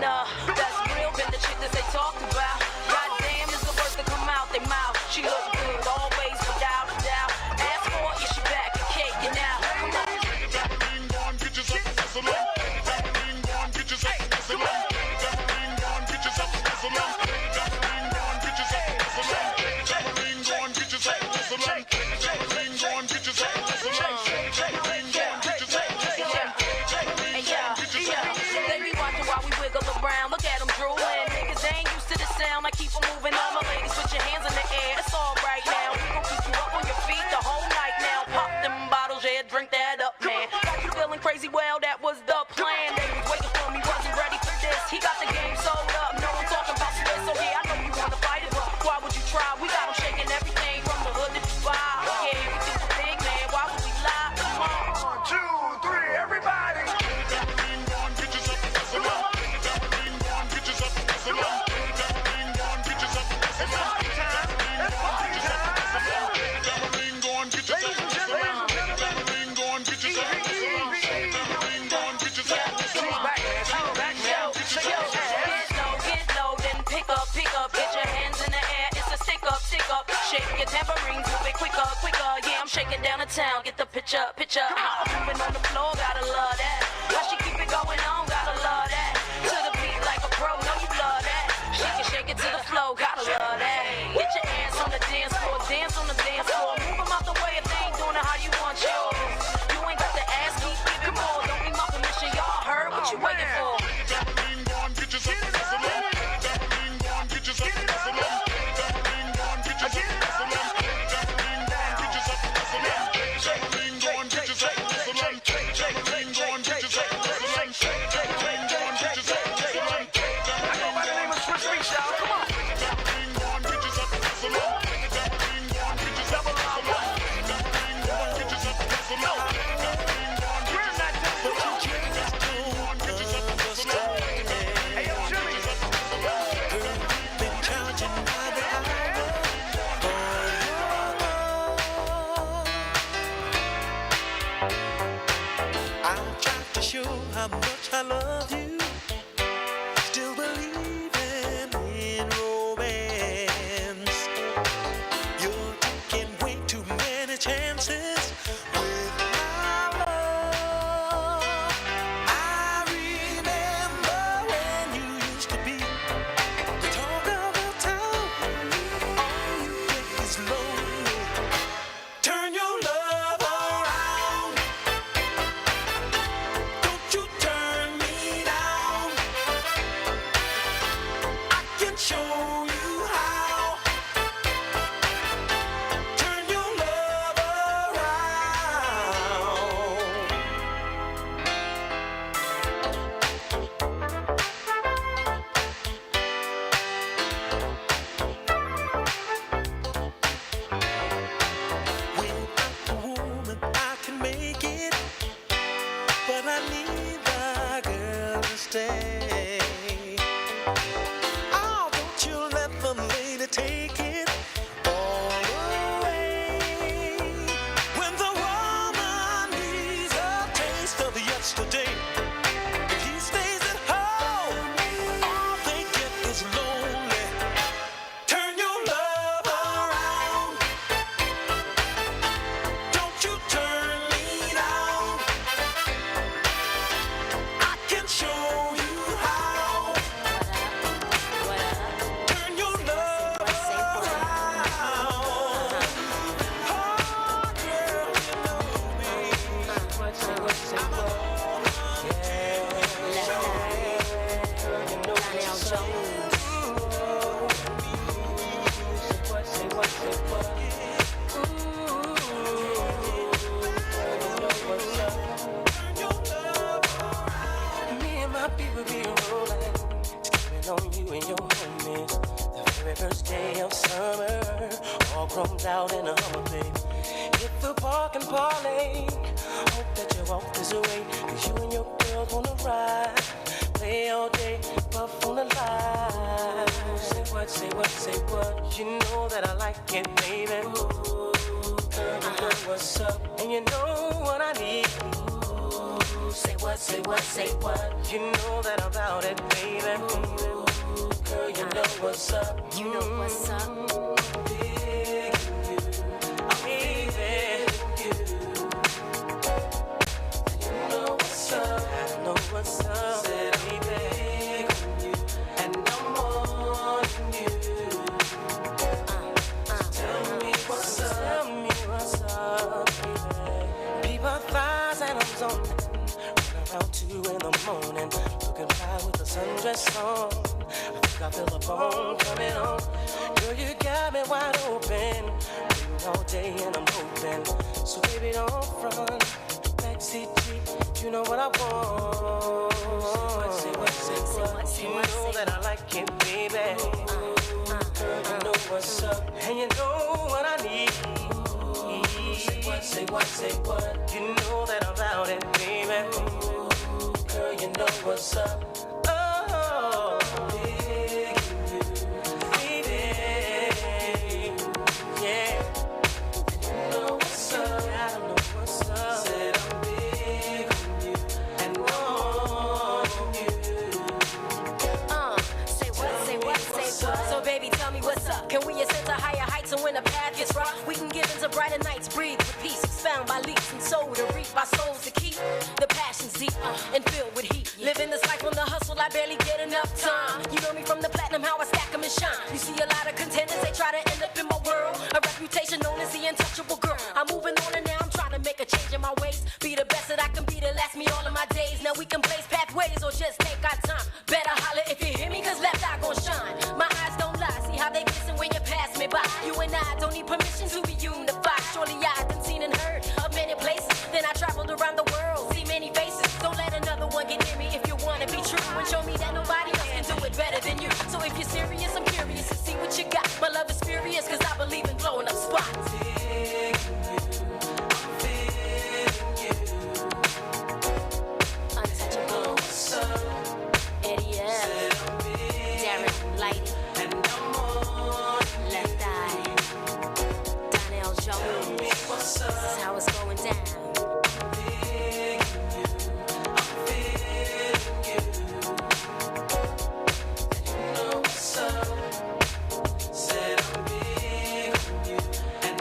That's real, been the chick that they talked about. Goddamn is the words that come out they mouth. She look good always, without a doubt. Ask for it, yeah, she back and cake you now. Come on. Get yourself a whistle on. Get yourself a whistle on. Get yourself a whistle on. Get yourself a whistle on. Get yourself a whistle on. Get yourself a whistle on. They be watching while we wiggle around. Look at them drooling. Niggas ain't used to the sound. I keep them moving. All my ladies, put your hands in the air. It's all right now. We gon' keep you up on your feet the whole night now. Pop them bottles, yeah, drink that up, man. Got you feeling crazy? Well, that was the plan. They was waiting for me, wasn't ready for this. He got the game sold up. No one talking about split. So yeah, I know you wanna fight it, but why would you try? We got them shaking everything from the hood to Dubai. Yeah, we do the big man. Why would we lie? Come on. 1, 2, 3, everybody. Shake your tambourines, move it quicker, quicker. Yeah, I'm shaking down the town, get the picture. Moving on the floor, gotta love that. How she keep it going on, gotta love that. To the beat like a pro, know you love that. She can shake it to the flow, gotta love that. Get your ass on the dance floor, dance on the dance floor. Move them out the way if they ain't doing it how you want yours. You ain't got the ass, keep giving more. Don't need my permission, y'all heard what you waiting for. Get yourself a whistle on. Get yourself a whistle on. How much I love you, still believing in romance. You're taking way too many chances with my love. I remember when you used to be the talk of the town. All you get is lonely. Turn your love around. You turn me down. I can show you how. Turn your love around. Without a woman, I can make it, but I need the girl to stay. Oh, don't you let the lady take it all away. When the woman needs a taste of yesterday, if he stays at home, all they get is lonely. Turn your love around. Don't you turn me down. I can show you how. Turn your love around. Oh, girl, you know me. Me and my people be rolling, steaming on you and your homies. The very first day of summer, all chromed out in a Hummer, babe. Hit the park and parlay. Hope that you walk this way, 'cause you and your girls wanna ride. Play all day, puff on the line. Say what, say what, say what. You know that I like it, baby. Ooh, girl, you know what's up, and you know what I need. Say what, say what, say what? You know that I'm about it, baby. Ooh, girl, you know what's up. You know what's up. Big you, baby. You know what's up. I know what's up. Said I'm big on you, and I'm on you. Tell me what's up. Tell me what's up, baby. People thighs and I'm zoning. Around 2 in the morning, looking fly with the sundress on. I think I feel a bone coming on. Girl, you got me wide open, waiting all day and I'm hoping. So baby, don't front, backseat G, you know what I want. Say what, you know that I like it, baby. Girl, you know what's up, and you know what I need. Say what, you know that I'm about it, baby. Girl, you know what's up. Oh, big you, baby. Yeah. You know what's up. I know what's up. Said I'm big on you and on you. Say what? So baby, tell me what's up. Can we ascend to higher heights and when the path gets rough, we can get into brighter nights, breathe with peace, expound by leaps and soul to reap our souls to keep the passions deep and filled with heat. Living this life on the hustle, I barely get enough time. You know me from the platinum, how I stack 'em and shine. You see a lot of contenders, they try to end up in my world. A reputation known as the untouchable girl. I'm moving on and now I'm trying to make a change in my ways. Be the best that I can be to last me all of my days. Now we can blaze pathways or just take our time. Better holler if you hear me, cause left eye gon' shine. My eyes don't lie, see how they glisten when you pass me by. You and I don't need permission to be unified. Surely I done seen and heard of many places. Then I traveled around the world, see many faces. Don't let another one get near me if you wanna be true. And show me that nobody else can do it better than you. So if you're serious, I'm curious to see what you got. My love is furious, cause I believe in blowing up spots. Untouchable. Eddie F. Darren Lighty. Left Eye. Donnell Jones. This is how it's going down. Said I'm big on you and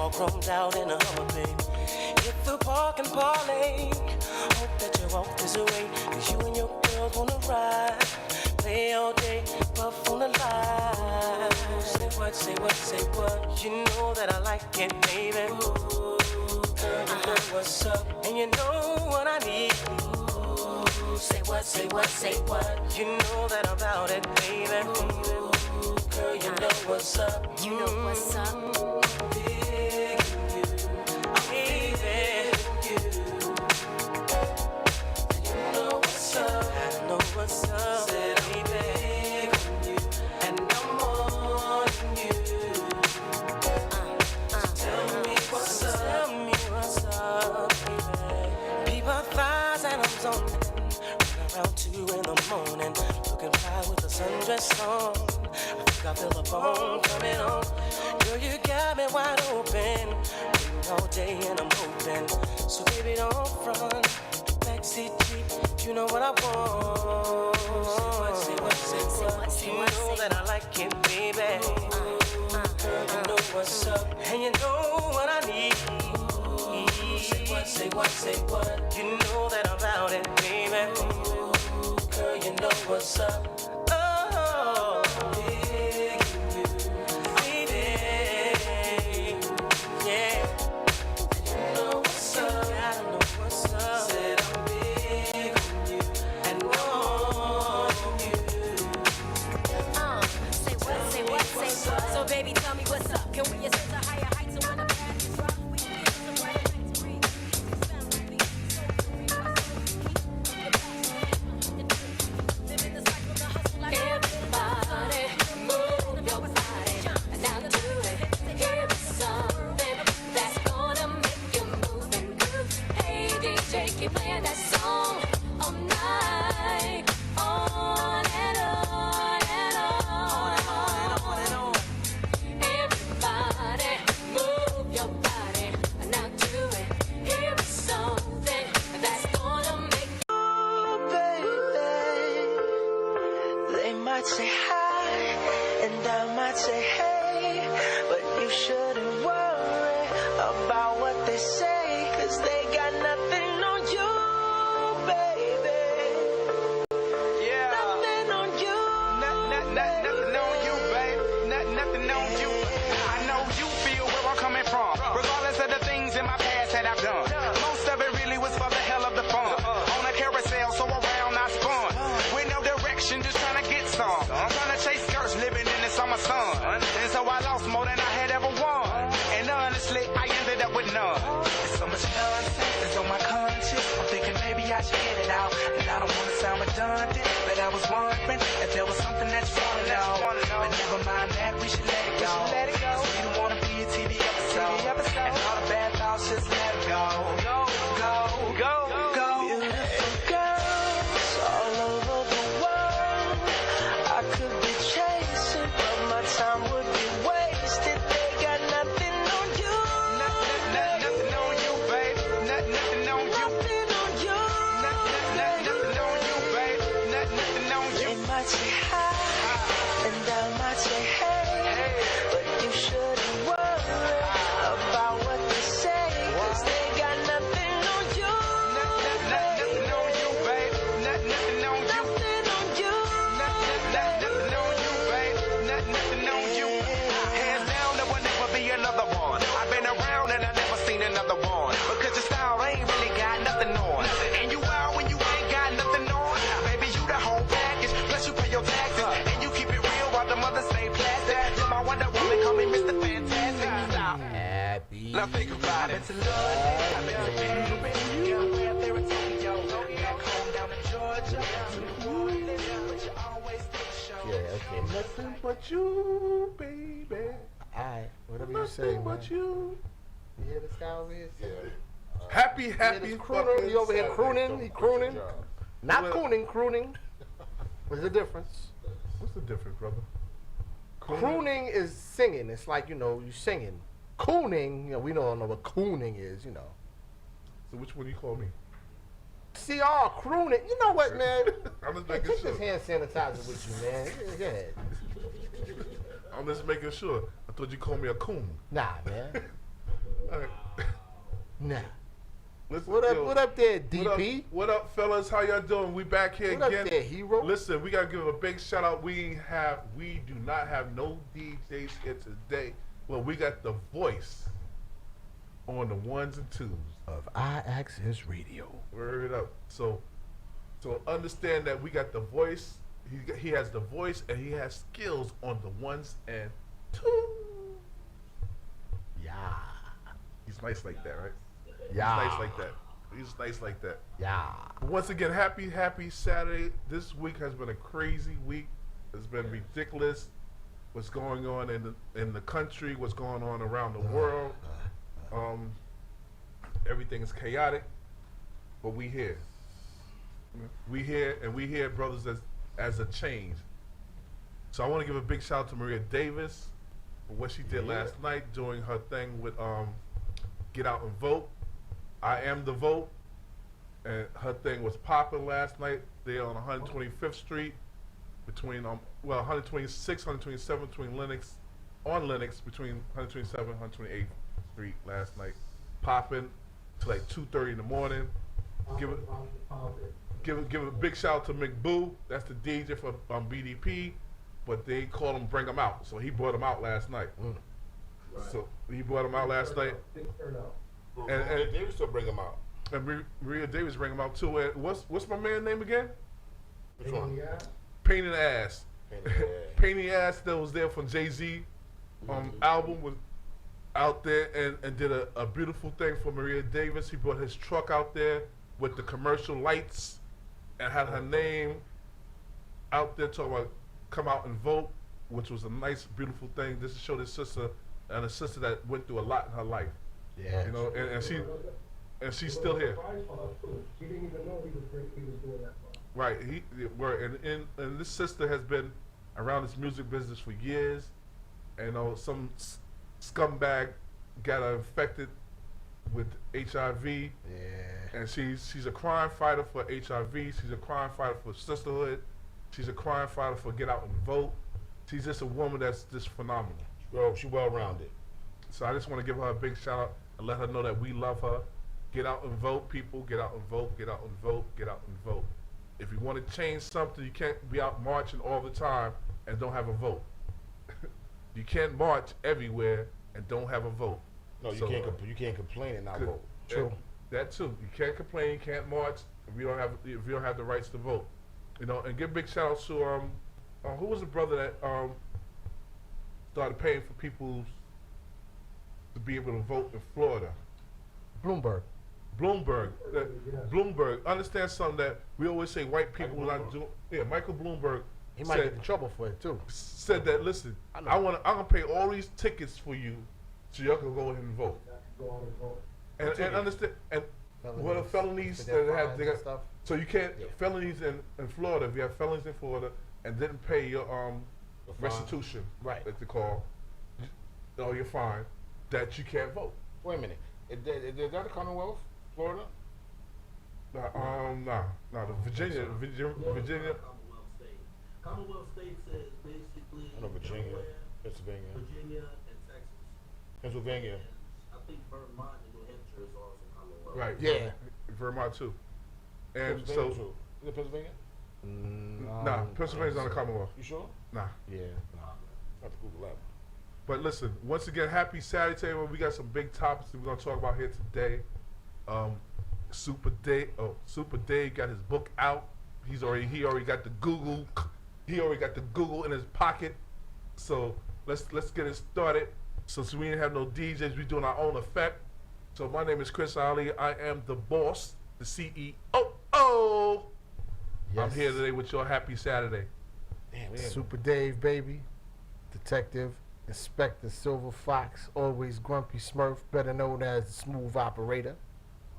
all chromed out in a Hummer, babe. Hit the park and parlay. Hope that you walk this way, 'cause you and your girls wanna ride. Play all day, puff on the line. Say what, say what, say what. You know that I like it, baby. Ooh, girl, you know what's up, and you know what I need. Ooh, say what, say what, say what. You know that I'm about it, baby. Ooh, girl, you know what's up. You know what's up. Big you, baby. You know what's up. I know what's up. Said I'm big on you, and I'm on you. Tell me what's up. Tell me what's up, baby. People thighs and I'm zoning. Run around 2 in the morning, looking fly with the sundress on. I think I feel a bone coming on. Girl, you got me wide open. Waiting all day and I'm hoping. So baby, don't front. Backseat Jeep, you know what I want. Say what, say what, say what. You know that I like it, baby. Girl, you know what's up, and you know what I need. Say what, say what, say what. You know that I'm about it, baby. Girl, you know what's up. Oh, big you, baby. Yeah. You know what's up. I know what's up. Said I'm big on you and on you. Say what, say what, say what. So baby, tell me what's up. Can we ascend to higher heights and when the path is rough, we can get some brighter nights, breathe. Living this life with the hustle like everybody move your body down to it. Here is something that's gonna make you move and groove. Hey DJ, keep playing that song all night, on and on and on. Everybody move your body now do it. Here is something that's gonna make They might say hi, and I might say hey, but you shouldn't worry about what they say, 'cause they got nothing on you, baby. Yeah. Nothing on you. Nothing on you, babe. Nothing on you. I know you feel where I'm coming from. Regardless of the things in my past that I've done. Most of it really was for the hell of the fun. On a carousel, so around I spun. With no direction, just trying to get some. Trying to chase skirts, living in the summer sun. And so I lost more than I had ever won. And honestly, I ended up with none. There's so much nonsense that's on my conscience. I'm thinking maybe I should get it out. And I don't want to sound redundant, but I was wondering if there was something that you want to know. But never mind that, we should let it go. We don't want to be a TV episode. And all the bad thoughts, just let it go. Go, go, go, go. Beautiful girls all over the world. I could be chasing, but my time would be wasted. They got nothing on you. Nothing on you, babe. Nothing on you. Nothing on you. Nothing on you, babe. Nothing on you. They might say hi, and I might say hey, but you shouldn't worry about what they say, 'cause they got nothing on you. Nothing on you, babe. Nothing on you. Nothing on you. Nothing on you, babe. Nothing on you. Hands down, there will never be another one. I've been around and I've never seen another one. Because your style ain't really got nothing on. And you out when you ain't got nothing on. Baby, you the whole package. Plus you pay your taxes. And you keep it real while the mothers stay plastic. You're my Wonder Woman, call me Mr. Fantastic. Stop. Now think about it. I've been to London, I've been to Paris, girl, where there in Tokyo, back home down in Georgia, to New Orleans, but you always did the show. Yeah, okay. Nothing but you, baby. Alright, whatever you say, Nothing man. but you. You hear this guy over here? Happy, You hear happy. this crooner? He over here crooning? He crooning? Not Well- cooning, crooning. What's the difference? What's the difference, brother? Crooning is singing. It's like, you know, you singing. Cooning, you know, we don't know what cooning is, you know. So which one do you call me? CR, crooning. You know what, man? I'm just Hey, making take sure. this hand sanitizer with you, man. Go ahead. I'm just making sure. I thought you called me a coon. Nah, man. Nah. Listen, What up? yo, What up there, DP? What up, fellas? How y'all doing? We back here What again. up there, hero? Listen, we gotta give a big shout out. We do not have no DJs here today. Well, we got the voice on the ones and twos Of iAccess Radio. Word up. So understand that we got the voice. He has the voice and he has skills on the ones and twos. Yeah. He's nice like that, right? Yeah. He's nice like that. He's nice like that. Yeah. But once again, happy Saturday. This week has been a crazy week. It's been ridiculous. What's going on in the country? What's going on around the world? Everything is chaotic, but we here. We here, brothers, as a change. So I want to give a big shout out to Maria Davis for what she did last night doing her thing with Get Out and Vote. I am the vote, and her thing was popping last night there on 125th Street between 126, 127 between Lenox between 127 and 128th Street last night, popping to like 2:30 in the morning. Give a big shout out to McBoo. That's the DJ for BDP, but they call him Bring Him Out, so he brought him out last night. So he brought him out last night. And Davis will bring him out. And Maria Davis bring him out too. And what's my man's name again? Which one? Pain in the Ass. Pain in the Ass that was there from Jay-Z album was out there and did a beautiful thing for Maria Davis. He brought his truck out there with the commercial lights and had her name out there talking about come out and vote, which was a nice, beautiful thing. This is show this sister and a sister that went through a lot in her life. Yeah. You know, and she's still here. She didn't even know he was doing that. Right. And this sister has been around this music business for years. And you know, some scumbag got her infected with HIV. Yeah. And she's a crime fighter for HIV. She's a crime fighter for sisterhood. She's a crime fighter for Get Out and Vote. She's just a woman that's just phenomenal. Well, she's well-rounded. So I just want to give her a big shout out and let her know that we love her. Get out and vote, people. Get out and vote. Get out and vote. Get out and vote. If you want to change something, you can't be out marching all the time and don't have a vote. You can't march everywhere and don't have a vote. No, you can't complain and not vote. True. That too. You can't complain. You can't march if you don't have the rights to vote. You know, and give big shout outs to who was the brother that started paying for people to be able to vote in Florida? Bloomberg. Bloomberg. Understand something that we always say white people are not doing. Yeah, Michael Bloomberg. He might get in trouble for it too. Said that. Listen, I'm gonna pay all these tickets for you, so y'all can go ahead and vote. And understand and what are felonies that have they got stuff. So you can't felonies in Florida. If you have felonies in Florida and didn't pay your restitution, right? That they call, your fine, that you can't vote. Wait a minute. Is that a Commonwealth, Florida? No, the Virginia. Commonwealth states is basically I know Virginia, Delaware, Pennsylvania, and Texas. Pennsylvania. And I think Vermont and New Hampshire is also Commonwealth. Right. Yeah. Vermont too. And Pennsylvania so, too. Is it Pennsylvania? nah, Pennsylvania's not a Commonwealth. You sure? Nah. Yeah. I have to Google that. But listen, once again, happy Saturday to everyone. We got some big topics that we're gonna talk about here today. SUPA Dave got his book out. He already got the Google. He already got the Google in his pocket. So let's get it started. So we didn't have no DJs, we doing our own effect. So my name is Chris Ali. I am the boss, the CEO. Oh, I'm here today with your happy Saturday. Damn, Super Dave, baby. Detective, Inspector Silver Fox, always grumpy Smurf, better known as the Smooth Operator.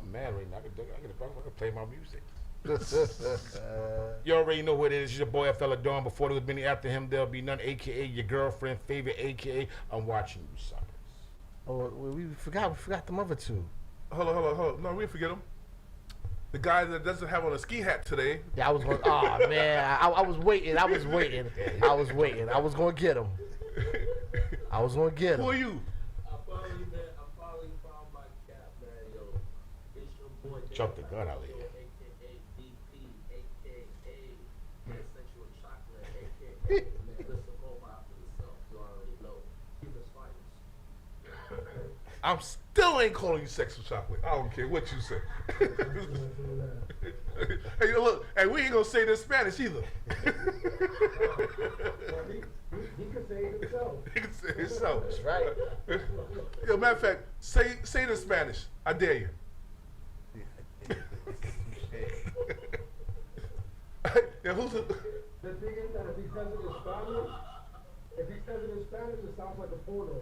I'm mad right now. I can play my music. You already know what it is. It's your boy Fella Dawn. Before there was many after him, there'll be none. AKA your girlfriend favorite. AKA I'm watching you suckers. Oh, we forgot them other two. Hold on. No, we didn't forget him. The guy that doesn't have on a ski hat today. Yeah, I was going. Oh man, I was waiting. I was gonna get him. I was gonna get him. Who are you? I finally found my cap, man, yo. Chuck the gun out here. AKA DP, AKA Sexual Chocolate, AKA Listen Over After the Self. You already know. Cuba's finest. I'm still ain't calling you sexual chocolate. I don't care what you say. Hey, look, and we ain't gonna say this in Spanish either. He can say it himself. He can say it himself. That's right. Yo, matter of fact, say it in Spanish. I dare you. Yeah, who's the? The thing is that if he says it in Spanish, it sounds like a porno.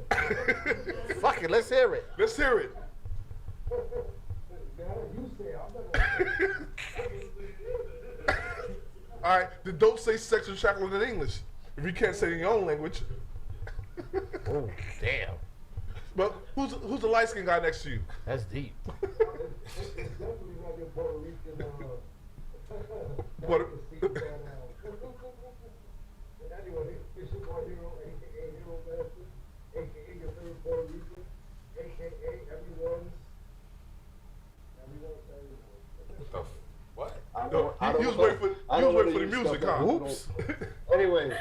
Fuck it, let's hear it. Let's hear it. You say it. I'm not gonna All right, then don't say sexual chocolate in English if you can't say it in your own language. Oh, damn. But who's the light skinned guy next to you? That's deep. It's definitely like a Puerto Rican. What? Anyway, it's your boy Hero, aka Hero Master, aka your favorite Puerto Rican, aka everyone's What? No, he was waiting for the music, huh? Oops. Anyway,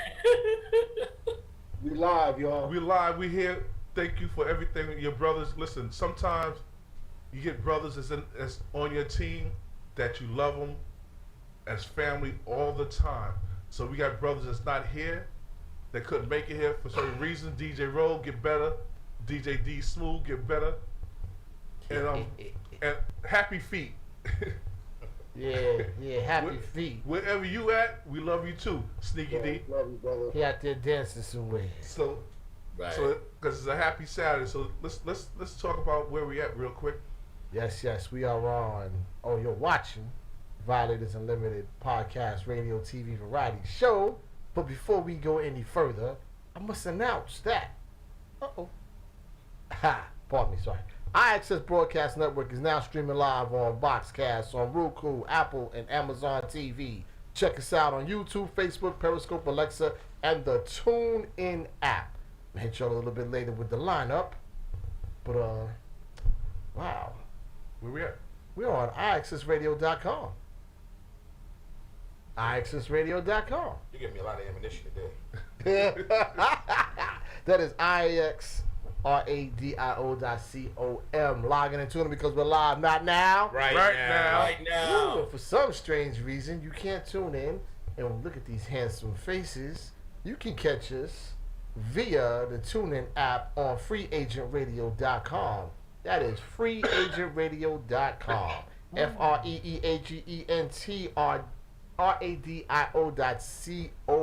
we live, y'all. We live, we here. Thank you for everything. Your brothers, listen, sometimes you get brothers that's on your team that you love them as family all the time. So we got brothers that's not here, that couldn't make it here for certain reasons. DJ Roll, get better. DJ D Smooth, get better. And Happy Feet. Yeah, happy feet. Wherever you at, we love you too, Sneaky D. Love you, brother. He out there dancing somewhere. So, Right. because it's a happy Saturday, so let's talk about where we at real quick. Yes, we are on. Oh, you're watching Violators Unlimited podcast, radio, TV, variety show. But before we go any further, I must announce that. Pardon me, sorry. iAccess Broadcast Network is now streaming live on Boxcast, on Roku, Apple, and Amazon TV. Check us out on YouTube, Facebook, Periscope, Alexa, and the TuneIn app. I'll hit y'all a little bit later with the lineup. But, wow. Where we at? We're on iAccessRadio.com. iAccessRadio.com. You give me a lot of ammunition today. That is iAccessRadio.com. Logging and tuning because we're live, not now. Right now. Ooh, for some strange reason, you can't tune in and look at these handsome faces. You can catch us via the TuneIn app on freeagentradio.com. That is freeagentradio.com.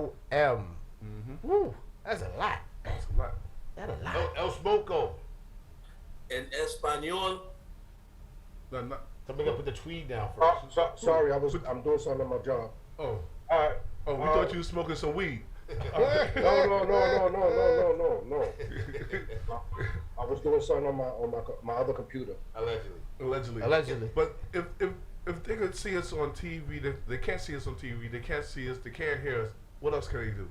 FREEAGENTRADIO.com. Woo, that's a lot. That's a lot. That's a lot. El Smoco. En Espanol, No. Somebody put the tweed down first. Sorry, I'm doing something on my job. Oh, All right. we thought you were smoking some weed. No. I was doing something on my other computer. Allegedly. But if they could see us on TV, they can't see us on TV. They can't see us. They can't hear us. What else can they do?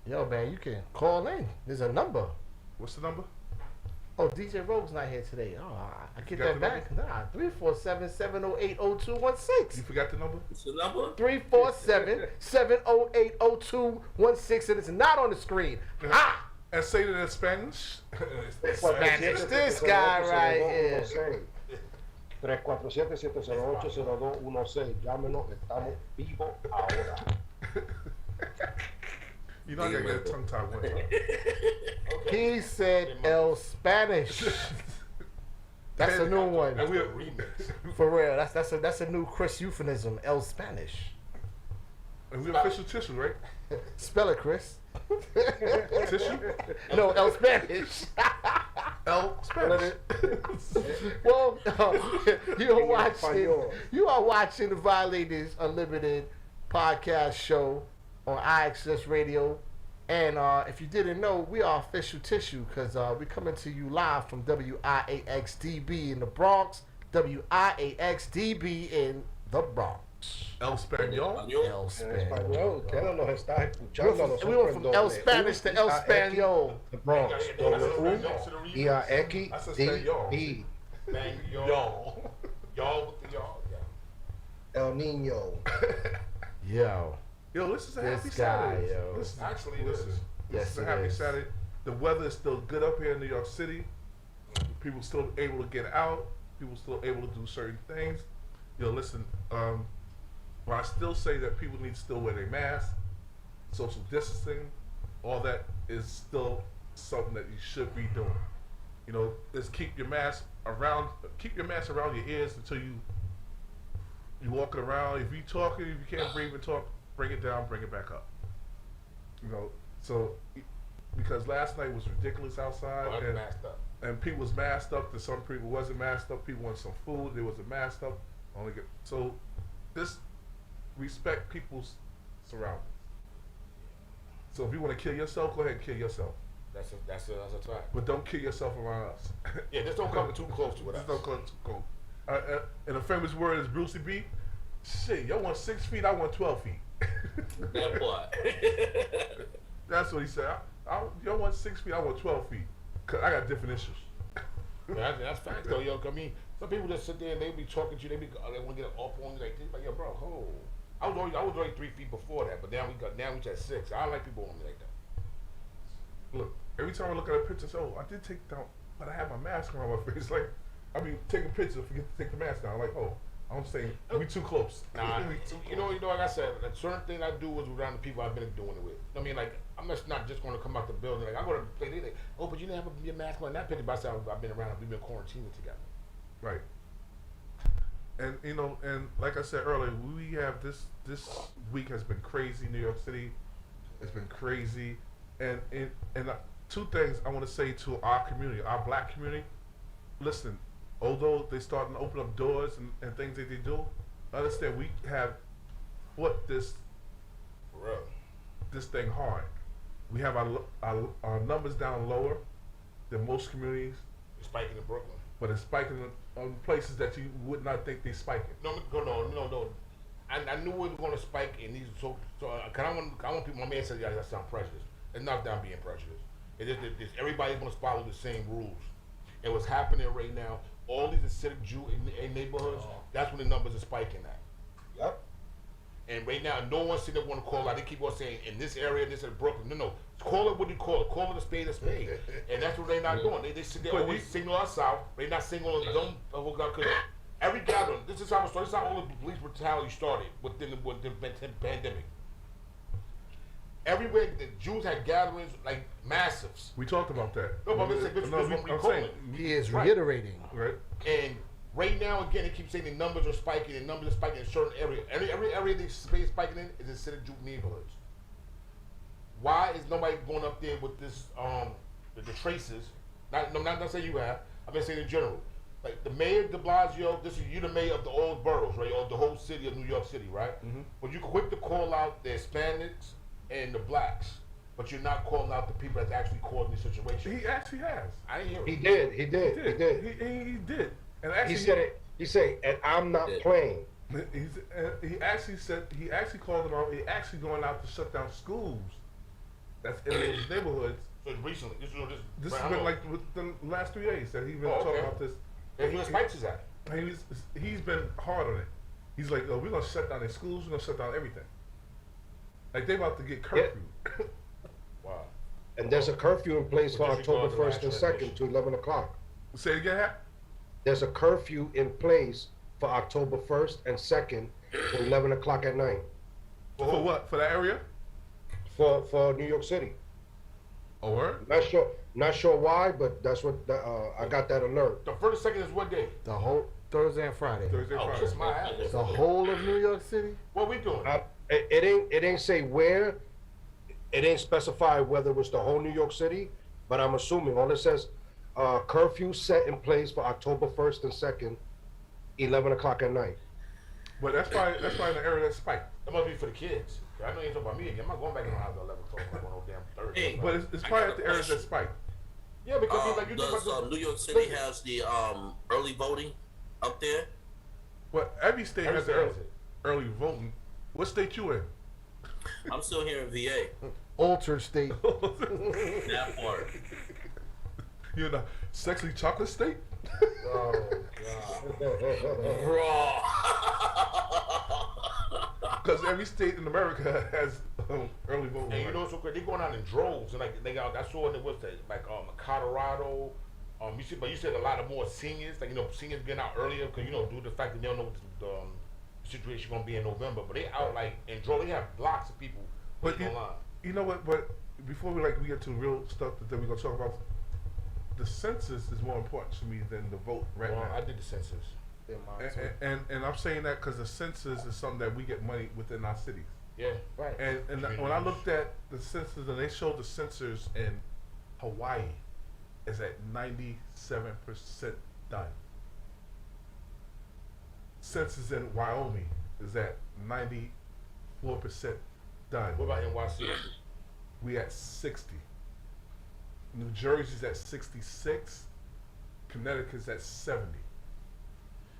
Yo, man, you can call in. There's a number. What's the number? Oh, DJ Rogue's not here today. Oh, I get Got that the back. Nah, 347-708-0216. You forgot the number? it's the number. 347-708-0216, and it's not on the screen. Ah! And say it in Spanish. Spanish. This guy right here. 347-708-0216. Llámenos, estamos vivos ahora. You know I gotta get a tongue tied one time. He said El Spanish. That's a new one. And we For real. That's a new Chris euphemism. El Spanish. official tissue, right? Spell it, Chris. Tissue? No, El Spanish. El Spanish. Well, you are watching the Violators Unlimited podcast show on iAccess Radio. And if you didn't know, we are official tissue because we're coming to you live from WIAXDB in the Bronx, WIAXDB in the Bronx. El Español. El Spanish. Usted no nos está escuchando a We went from El Spanish to El Spaniol. The Bronx. I said WIAXDB. Y'all with the y'all. El Nino. Yo. Yo, this is a This happy guy, Saturday. yo. Listen, Actually, listen. This Yes, is a it happy is. Saturday. The weather is still good up here in New York City. People still able to get out. People still able to do certain things. Yo, listen. But I still say that people need to still wear their masks, social distancing, all that is still something that you should be doing. You know, just keep your mask around your ears until you walking around. If you talking, if you can't breathe and talk, bring it down, bring it back up. You know, so because last night was ridiculous outside, I'm masked up. and people was masked up. To some people wasn't masked up. People wanted some food. They wasn't masked up. So this respect people's surroundings. So if you want to kill yourself, go ahead and kill yourself. That's a fact. But don't kill yourself around us. Yeah, just don't come too close to us. Just don't come too close. And a famous word is Brucey B. Shit, y'all want 6 feet, I want 12 feet. That part. That's what he said. Y'all want 6 feet, I want 12 feet. Cause I got different issues. That's facts though, yo. I mean, some people just sit there and they be talking to you. They want to get up on you like this. Like, yo, bro, hold. I was already 3 feet before that, but now we at 6. I don't like people on me like that. Look, every time I look at a picture, so I did take down, but I had my mask on my face. Like, I mean, taking pictures, forget to take the mask down. Like, oh, I'm saying we too close. Nah, We too you know, like I said, a certain thing I do is around the people I've been doing it with. I mean, like, I'm just not just going to come out the building. Like, I go to play. They like, oh, but you didn't have your mask on. That picture, by the time I've been around, we've been quarantining together. Right. And you know, and like I said earlier, we have this week has been crazy. New York City has been crazy, and two things I want to say to our community, our black community. Listen, although they're starting to open up doors and things that they do, understand we have fought this thing hard. We have our numbers down lower than most communities. It's spiking in Brooklyn. But it's spiking on places that you would not think they spiking. No. I knew it was going to spike in these. So I want people. My man said, "Yeah, that sound prejudiced." It's not that I'm being prejudiced. It's everybody's going to follow the same rules. And what's happening right now, all these acidic Jew in neighborhoods, that's when the numbers are spiking at. Yep. And right now, no one sitting there want to call out. They keep on saying in this area, this in Brooklyn. No. Call it what you call it. Call it a spade, and that's what they're not doing. They sit there always signal us out. They're not signaling them. Oh God, because every gathering. This is how it started. This is how all the police brutality started within the pandemic. Everywhere the Jews had gatherings like massives. We talked about that. No, but this is what we call it. He is reiterating. Right. And right now, again, they keep saying the numbers are spiking. The numbers are spiking in certain areas. Every area they spiking in is acidic Jew neighborhoods. Why is nobody going up there with this, the traces? Not saying you have. I've been saying in general. Like the mayor de Blasio, you're the mayor of the old boroughs, right? Or the whole city of New York City, right? Mm-hmm. But you quick to call out the Hispanics and the blacks, but you're not calling out the people that's actually causing the situation. He actually has. I didn't hear it. He did. He did. And actually, He said it. He said, and I'm not playing. He actually called them out. He actually going out to shut down schools. That's in those neighborhoods. So recently, This has been like within the last 3 days that he's been talking about this. That's where Spikes is at. He's been hard on it. He's like, oh, we're gonna shut down their schools. We're gonna shut down everything. Like they about to get curfew. Wow. And there's a curfew in place for Disregard October the 1st and national 2nd to 11 o'clock. Say it again, Hap? There's a curfew in place for October 1st and 2nd to 11 o'clock at night For what? For that area? for New York City. Oh, word? Not sure why, but that's what I got that alert. The first and second is what day? The whole Thursday and Friday. Thursday, Friday. Kiss my ass. The whole of New York City? What we doing? It ain't say where. It ain't specify whether it was the whole New York City, but I'm assuming all it says curfew set in place for October 1st and 2nd, 11 o'clock at night. But that's probably in the area that's spiked. That must be for the kids. I know you ain't talking about me again. I'm not going back in the house at 11 o'clock on no damn Thursday. Hey, But it's probably at the area that's spiked. Yeah, because like you think does about New York City has the early voting up there? Well, every state Every has state the has it. early voting. What state you in? I'm still here in VA. Altered state. That part. You in the sexually chocolate state? Oh, God. because every state in America has early voting. And you know what's so crazy? They going out in droves, and like they got. I saw it was like Colorado. You said a lot of more seniors, like seniors getting out earlier because due to the fact that they don't know what the situation gonna be in November. But they out like in droves. They have blocks of people waiting online. You know what? But before we get to real stuff that we're gonna talk about, the census is more important to me than the vote right now. I did the census. And I'm saying that because the census is something that we get money within our cities. Yeah, right. And when I looked at the census and they showed the census in Hawaii is at 97% done. Census in Wyoming is at 94% done. What about NYC? We at 60. New Jersey's at 66. Connecticut's at 70.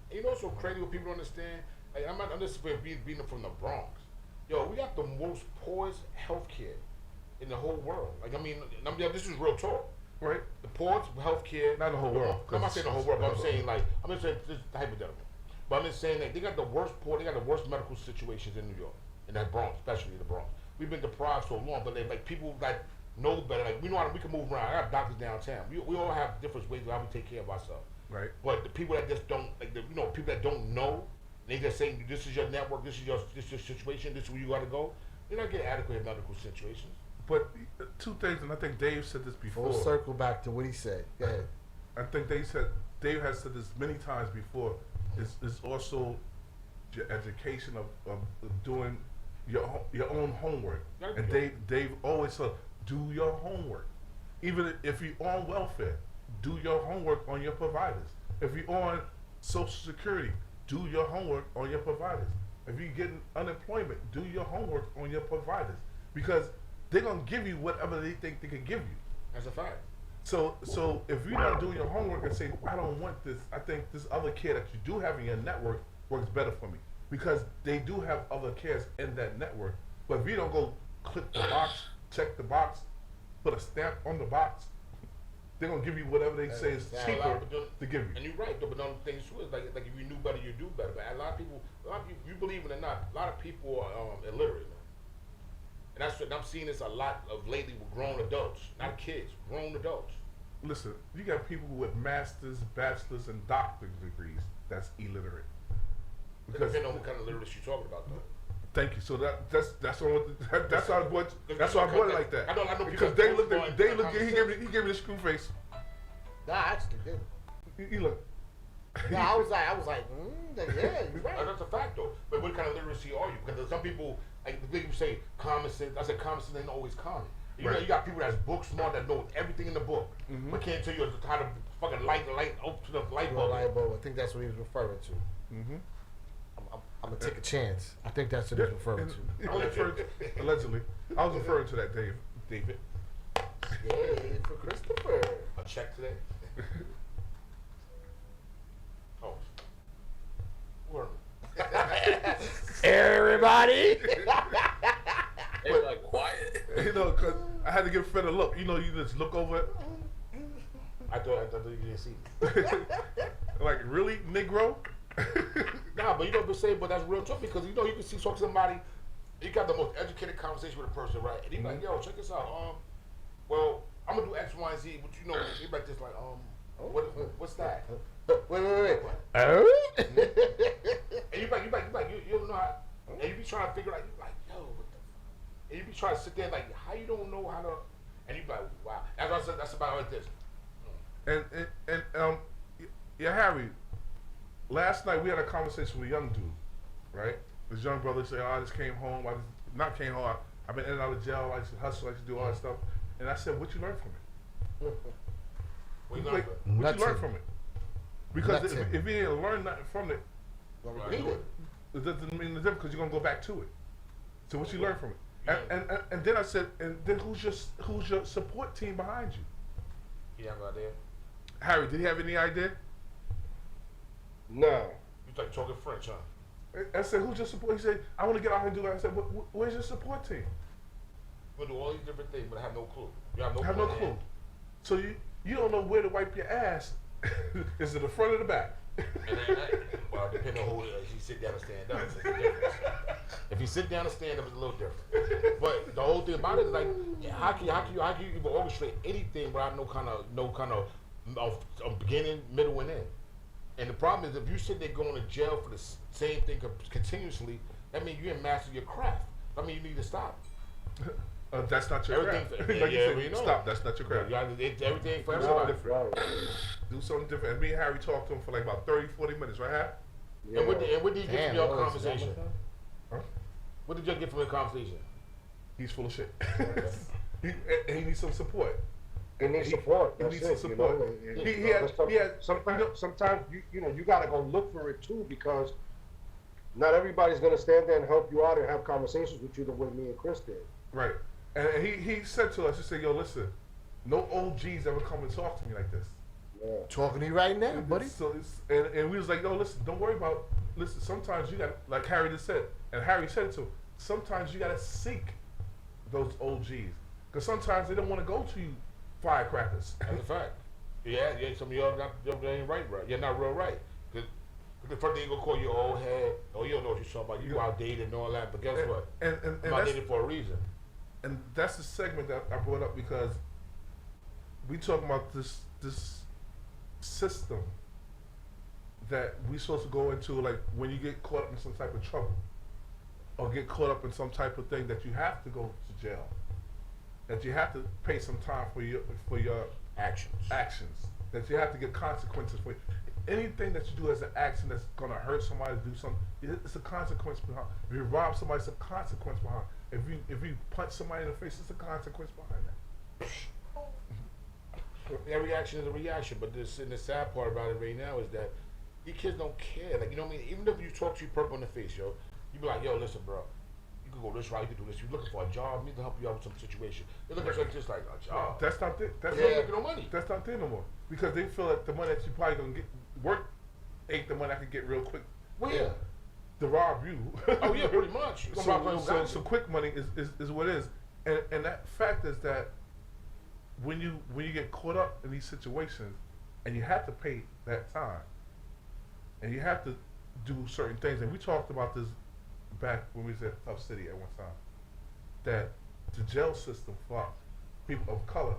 And you know what's so crazy what people don't understand? Like, I'm not understanding being from the Bronx. Yo, we got the most poorest healthcare in the whole world. Like, I mean, this is real talk. Right. The poorest healthcare. Not the whole world. I'm not saying the whole world, but I'm saying, like, I'm just saying, this is hypothetical. But I'm just saying that they got the worst medical situations in New York, in that Bronx, especially the Bronx. We've been deprived so long, but like people like know better. Like we know we can move around. I have doctors downtown. We all have different ways of how we take care of ourselves. Right. But the people that just don't people that don't know, they just saying this is your network, this is your situation, this is where you got to go. You're not getting adequate medical situations. But two things, and I think Dave said this before. We'll circle back to what he said. Go ahead. I think Dave has said this many times before. It's also your education of doing your own homework. And Dave always said, do your homework. Even if you're on welfare, do your homework on your providers. If you're on Social Security, do your homework on your providers. If you're getting unemployment, do your homework on your providers. Because they're going to give you whatever they think they can give you. That's a fact. So if you're not doing your homework and say, I don't want this, I think this other care that you do have in your network works better for me. Because they do have other cares in that network. But if you don't go click the box, check the box, put a stamp on the box, they're going to give you whatever they say is cheaper to give you. And you're right, though, but the thing is, like if you knew better, you do better. But a lot of people, you believe it or not, a lot of people are illiterate, man. And that's what I'm seeing this a lot of lately with grown adults, not kids, grown adults. Listen, you got people with masters, bachelors, and doctorate degrees that's illiterate. Because depending on what kind of literacy you're talking about, though. Thank you. So that's why I bought it like that. I know because they looked at he gave me the screw face. Nah, I actually did. He looked. No, I was like, yeah, you're right. That's a fact, though. But what kind of literacy are you? Because some people, like the people say, common sense. I said common sense ain't always common. You know, you got people that's book smart that know everything in the book, but can't tell you how to fucking light open the light bulb. I think that's what he was referring to. I'm gonna take a chance. I think that's what he's referring to. Allegedly, I was referring to that, David. Yay for Christopher. A check today. Oh, word. Everybody. They like quiet. You know, because I had to give Fred a look. You know, you just look over it. I thought you didn't see me. Like, really, Negro? Nah, but you know what I'm saying, but that's real talk because you can see talk to somebody, you got the most educated conversation with a person, right? And he's like, yo, check this out. Well, I'm gonna do X, Y, and Z, but you know, he's like this, like, what's that? Wait. Oh? And you don't know how, and you be trying to figure out, you like, yo, what the fuck? And you be trying to sit there like, how you don't know how to, and you be like, wow. That's what I said, that's about like this. And yeah, Harry, last night we had a conversation with a young dude, right? This young brother said, I just came home, I've been in and out of jail, I used to hustle, I used to do all that stuff. And I said, what you learn from it? What you learn from it? Because if you didn't learn nothing from it, it doesn't mean the difference because you're going to go back to it. So what you learn from it? And then I said, and then who's your support team behind you? You have an idea? Harry, did he have any idea? No. You like talking French, huh? I said, who's your support? He said, I want to get out here and do that. I said, where's your support team? We'll do all these different things, but I have no clue. You have no clue. So you don't know where to wipe your ass. Is it the front or the back? Well, depending on who he sit down and stand up. If you sit down and stand up, it's a little different. But the whole thing about it is like, how can you even orchestrate anything without no kind of beginning, middle, and end? And the problem is, if you sit there going to jail for the same thing continuously, that means you didn't master your craft. I mean, you need to stop. That's not your Everything craft. for- Like you yeah, said, we know. stop. That's not your craft. Everything for Do everybody. something different. Do something different. And me and Harry talked to him for like about 30, 40 minutes, right, Harry? Yeah. And what did you get from your Damn, conversation? Huh? What did you get from your conversation? He's full of shit. he needs some support. It needs support. He That's needs it, some you support. know? He had Sometimes you gotta go look for it too, because not everybody's gonna stand there and help you out and have conversations with you the way me and Chris did. right. And he said to us, he said, yo, listen, no OGs ever come and talk to me like this. Yeah. Talking to you right now, buddy. So and we was like, yo, listen, don't worry about, listen, sometimes you got, like Harry just said, and Harry said it too, sometimes you gotta seek those OGs. Because sometimes they don't want to go to you firecrackers. That's a fact. Yeah, some of y'all ain't right. You're not real right. Because the first thing you gonna call your old head, oh, you don't know what you're talking about. You outdated and all that. But guess what? And I'm outdated for a reason. And that's the segment that I brought up because we talking about this system that we supposed to go into, like when you get caught up in some type of trouble or get caught up in some type of thing that you have to go to jail, that you have to pay some time for your actions, that you have to get consequences for anything that you do as an action that's gonna hurt somebody, do something. It's a consequence behind. If you rob somebody, it's a consequence behind. If you punch somebody in the face, it's a consequence behind that. Every action is a reaction, but the sad part about it right now is that these kids don't care. Like, you know what I mean? Even if you talk to you purple in the face, yo, you be like, yo, listen, bro, you can go this route, you can do this. You're looking for a job, need to help you out with some situation. They're looking at just like a job. That's not it. That's They're not making no money. That's not there no more because they feel that the money that you probably gonna get work ain't the money I can get real quick. Well, yeah. To rob you. Oh yeah, pretty much. So quick money is what it is, and that fact is that when you get caught up in these situations, and you have to pay that time, and you have to do certain things, and we talked about this back when we was at Tough City at one time, that the jail system for people of color,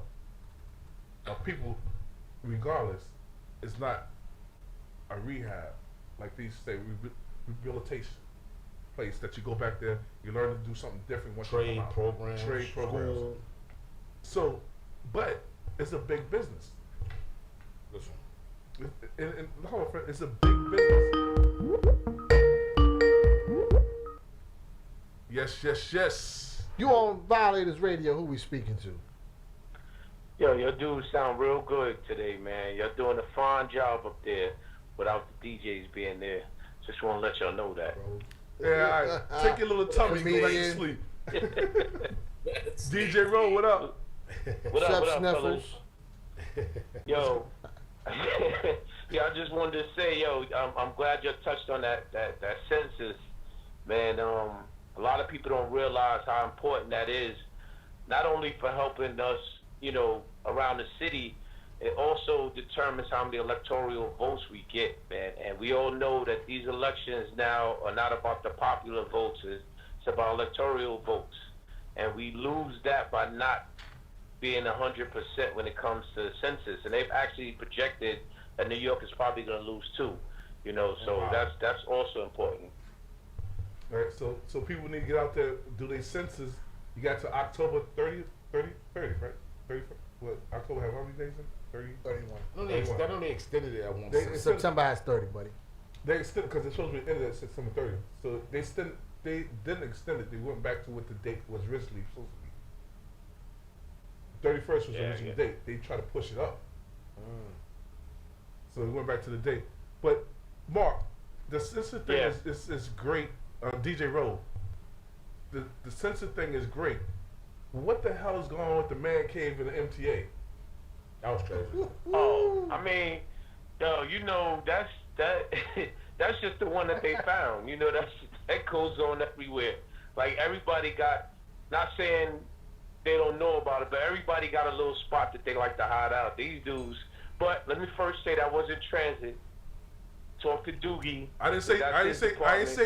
or people regardless, is not a rehab like these say rehabilitation place that you go back there, you learn to do something different once you come out. Trade programs. School. So, but it's a big business. Listen. And hold on, friend, it's a big business. Yes. You on Violators Radio? Who we speaking to? Yo, your dudes sound real good today, man. You're doing a fine job up there without the DJs being there. Just want to let y'all know that. Yeah, all right. Take your little tummy, go back to sleep. DJ Roll, what up? What up, fellas? Sniffles. Yo, yeah, I just wanted to say, yo, I'm glad you touched on that census, man. A lot of people don't realize how important that is, not only for helping us, you know, around the city. It also determines how many electoral votes we get, man. And we all know that these elections now are not about the popular votes. It's about electoral votes. And we lose that by not being 100% when it comes to the census. And they've actually projected that New York is probably going to lose too. You know, so Wow. that's also important. All right, so people need to get out there, do their census. You got to October 30, right? 30, what, October have how many days in? 31. I know they extended it at one They- point. September has 30, buddy. They extended because it's supposed to be ended at September 30th. So they didn't extend it. They went back to what the date was originally supposed to be. 31st was the original date. They tried to push it up. So we went back to the date. But Mark, the census thing is great. DJ Rowe, the census thing is great. What the hell is going on with the man cave and the MTA? That was crazy. Oh, I mean, yo, you know, that's that's just the one that they found. You know, that goes on everywhere. Like everybody got, not saying they don't know about it, but everybody got a little spot that they like to hide out. These dudes. But let me first say that wasn't transit. talk to Doogie. I didn't say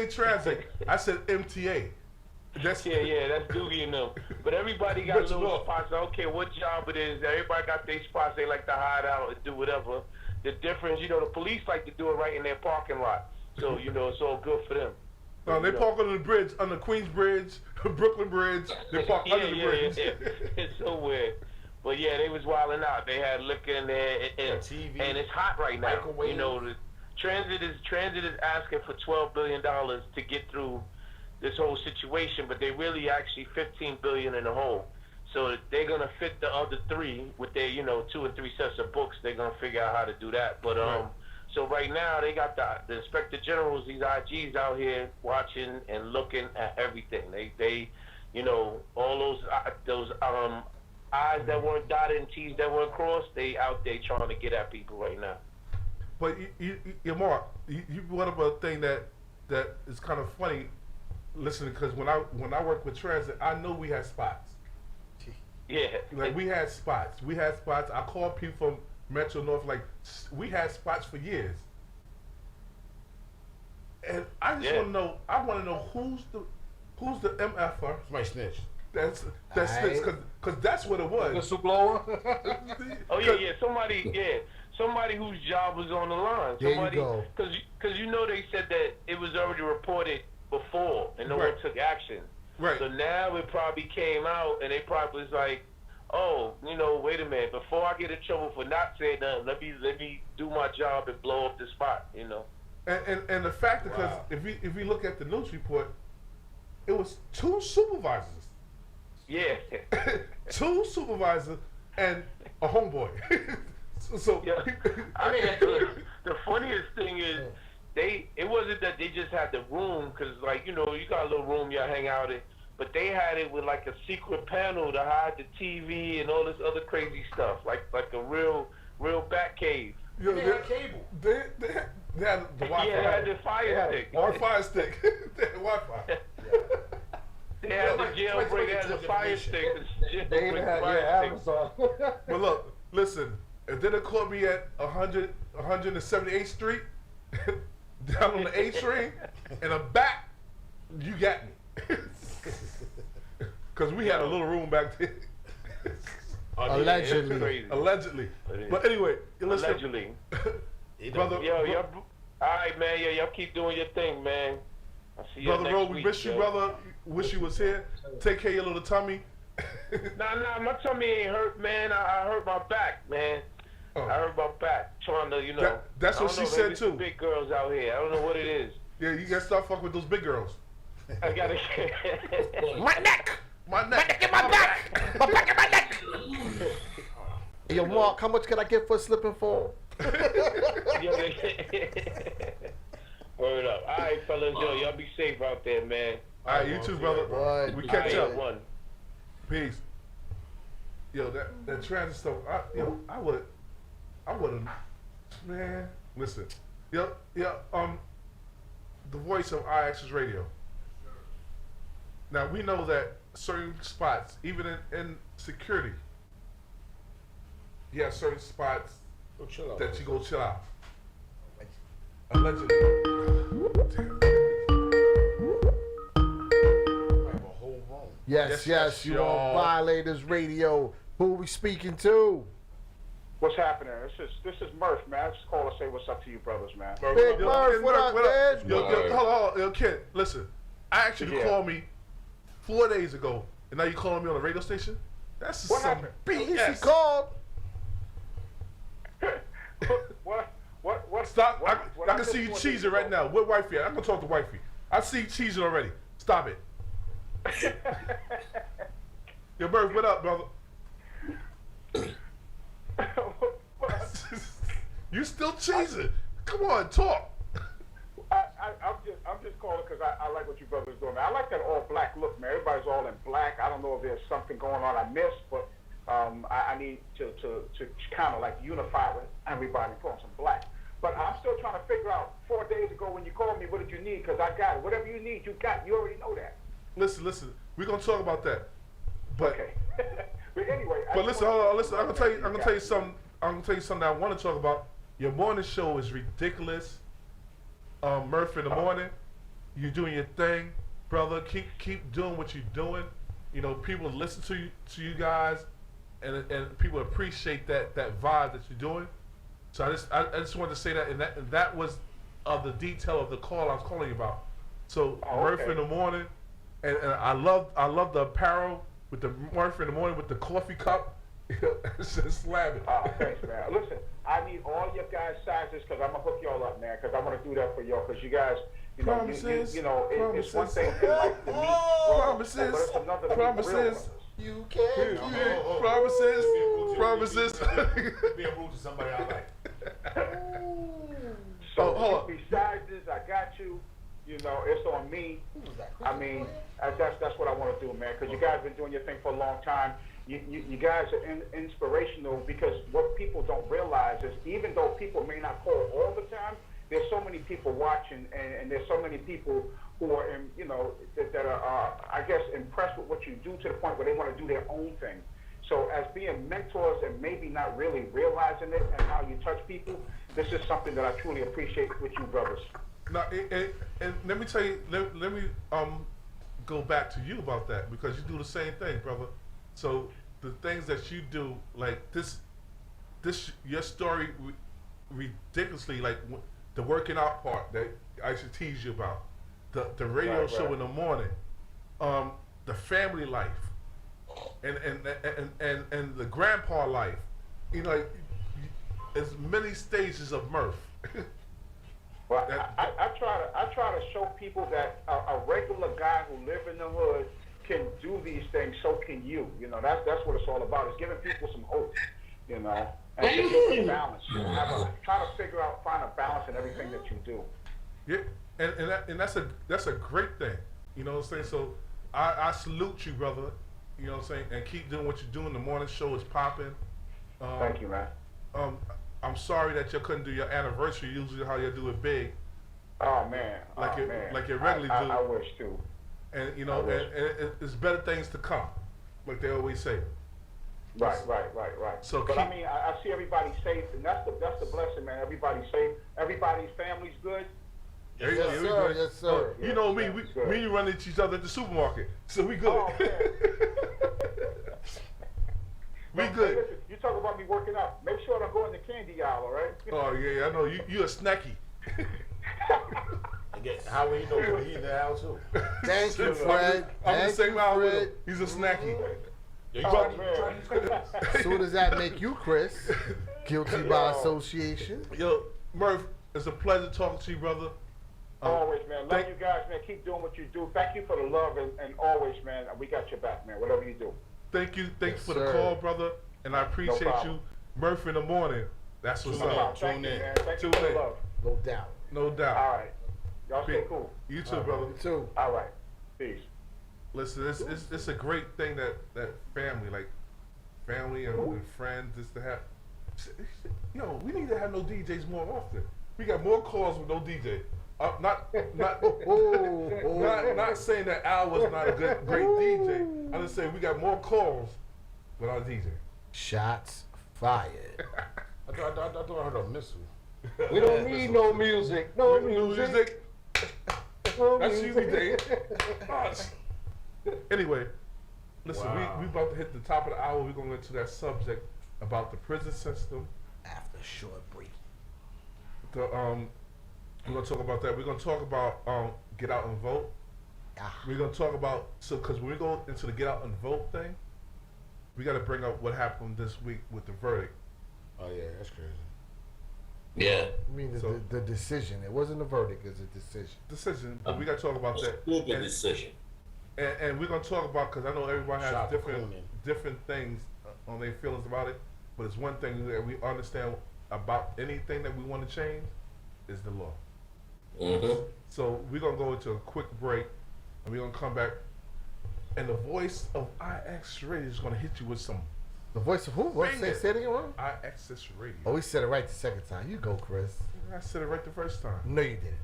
transit. I said MTA. That's yeah, that's Doogie and them. But everybody got little spots. I don't care what job it is. Everybody got their spots. They like to hide out and do whatever. The difference, the police like to do it right in their parking lot. So, it's all good for them. No, they park under the bridge, under Queens Bridge, Brooklyn Bridge. They park under the bridge. Yeah. It's so weird. But yeah, they was wilding out. They had liquor in there, and TV, and it's hot right now. microwave. The transit is asking for $12 billion to get through this whole situation, but they really actually $15 billion in the hole. So they're gonna fit the other three with their 2 and 3 sets of books. They're gonna figure out how to do that. But so right now they got the inspector generals, these IGs out here watching and looking at everything. They all those I's that weren't dotted and T's that weren't crossed, they out there trying to get at people right now. But Mark, you brought up a thing that is kind of funny. Listen, because when I worked with transit, I know we had spots. Yeah. Like we had spots. I called people from Metro North. Like we had spots for years. And I just want to know. I want to know who's the MFer. Somebody snitch. That's snitch because that's what it was. The whistleblower. Oh yeah. Somebody whose job was on the line. Somebody, there you go. Because they said that it was already reported before and no one took action. Right. So now it probably came out and they probably was like, oh, wait a minute, before I get in trouble for not saying nothing, let me do my job and blow up the spot, And the fact because if we look at the news report, it was 2 supervisors. Yeah. 2 supervisors and a homeboy. So yeah. The funniest thing is it wasn't that they just had the room, because you got a little room y'all hang out in, but they had it with like a secret panel to hide the TV and all this other crazy stuff, like a real bat cave. They had cable. They had the Wi-Fi. Yeah, they had the fire stick. Or fire stick. They had Wi-Fi. They had the jailbreak, they had the fire stick. They even had Amazon. But look, listen. If they had caught me at 178th Street, down on the 8th train, in a back, you got me. Because we had a little room back there. Allegedly. Allegedly. But anyway, listen. Allegedly. Brother, all right, man. Y'all keep doing your thing, man. I'll see you Brother next Roe, we week, miss you, brother. Wish you was here. Take care of your little tummy. Nah, my tummy ain't hurt, man. I hurt my back, man. I hurt my back trying to, that's what she said too. Big girls out here. I don't know what it is. Yeah, you gotta start fucking with those big girls. I gotta. My neck! My neck in my back! My back in my neck! Yo, Mark, how much can I get for a slip and fall? Word up. All right, fellas. Yo, y'all be safe out there, man. All right, you too, brother. Right. We catch up. One. Peace. Yo, that transit stuff. I would have, man. Listen, the voice of iAccess Radio. Now we know that certain spots, even in security, you have certain spots that you go chill out. Allegedly. Yes, you on Violators Radio. Who we speaking to? What's happening? This is Murph, man. I just call to say what's up to you brothers, man. Big Murph, what up, man? Hold on, yo, kid, listen. I actually called me 4 days ago, and now you calling me on the radio station? That's what some happened? BS. He called. What? Stop. I can see you cheesing right now. Where wifey at? I'm going to talk to wifey. I see you cheesing already. Stop it. Yo, Murph, what up, brother? You still cheesing. Come on, talk. I'm just calling because I like what you brothers doing, man. I like that all black look, man. Everybody's all in black. I don't know if there's something going on I missed, but I need to kind of like unify with everybody and put on some black. But I'm still trying to figure out 4 days ago when you called me, what did you need? Because I got it. Whatever you need, you got. You already know that. Listen. We're gonna talk about that. But okay. But anyway. But listen, hold on. Listen, I'm gonna tell you something. I'm gonna tell you something that I want to talk about. Your morning show is ridiculous. Murph in the morning. You're doing your thing, brother. Keep doing what you're doing. You know, people listen to you guys, and people appreciate that vibe that you're doing. So I just wanted to say that, and that was the detail of the call I was calling you about. So Murph in the morning, and I love the apparel with the Murph in the morning with the coffee cup. It's just slamming. Thanks, man. Listen, I need all your guys' sizes because I'm gonna hook y'all up, man. Because I want to do that for y'all. Because you guys, you know, it's one thing in life to meet brothers, but it's another to meet real brothers. You can. Promises. Being rude to somebody I like. So sizes, I got you. You know, it's on me. I mean, that's what I want to do, man. Because you guys have been doing your thing for a long time. You guys are inspirational because what people don't realize is even though people may not call all the time, there's so many people watching and there's so many people who are, that are, I guess, impressed with what you do to the point where they want to do their own thing. So as being mentors and maybe not really realizing it and how you touch people, this is something that I truly appreciate with you brothers. Now, and let me tell you, let me go back to you about that because you do the same thing, brother. So the things that you do, like this, your story, ridiculously, like the working out part that I should tease you about, the radio show in the morning, the family life, and the grandpa life. You know, as many stages of Murph. Well, I try to show people that a regular guy who live in the hood can do these things, so can you. You know, that's what it's all about. It's giving people some hope, you know, and just balance. You know, try to find a balance in everything that you do. Yeah, and that's a great thing. You know what I'm saying? So I salute you, brother. You know what I'm saying? And keep doing what you're doing. The morning show is popping. Thank you, man. I'm sorry that you couldn't do your anniversary. Usually, how you do it big. Oh man, like you regularly do. I wish too. And you know, and it's better things to come, like they always say. Right. So, but I mean, I see everybody safe, and that's the blessing, man. Everybody's safe. Everybody's family's good. Yes, sir. You know me, we run into each other at the supermarket, so we good. Oh, we good. Listen, you talk about me working out. Make sure I don't go in the candy aisle, all right? Oh yeah, I know you a snacky. How we know he in the house too? Thank you, Fred. I'm in the same aisle with him. He's a snacky. As soon as that make you, Chris, guilty by association. Yo, Murph, it's a pleasure talking to you, brother. Always, man. Love you guys, man. Keep doing what you do. Thank you for the love, and always, man, we got your back, man, whatever you do. Thank you for the call, brother, and I appreciate you. Murph in the morning. That's what's up. Tune in. Thank you for the love. No doubt. No doubt. All right. Y'all stay cool. You too, brother. You too. All right. Peace. Listen, it's a great thing that family and friends just to have. Yo, we need to have no DJs more often. We got more calls with no DJ. Not saying that Al was not a great DJ. I'm just saying we got more calls without a DJ. Shots fired. I thought I heard a missile. We don't need no music. No music. That's usually Dave. Anyway, listen, we about to hit the top of the hour. We're going to get to that subject about the prison system. After a short break. We're going to talk about that. We're going to talk about get out and vote. We're going to talk about, because when we go into the get out and vote thing, we got to bring up what happened this week with the verdict. Oh yeah, that's crazy. Yeah. I mean the decision. It wasn't a verdict, it's a decision. Decision, but we got to talk about that. Decision. And we're going to talk about, because I know everybody has different things on their feelings about it, but it's one thing that we understand about anything that we want to change is the law. Mm-hmm. So we're going to go into a quick break, and we're going to come back, and the voice of IX Radio is going to hit you with some. The voice of who? What? Say it again. IXS Radio. Oh, we said it right the second time. You go, Chris. I said it right the first time. No, you didn't.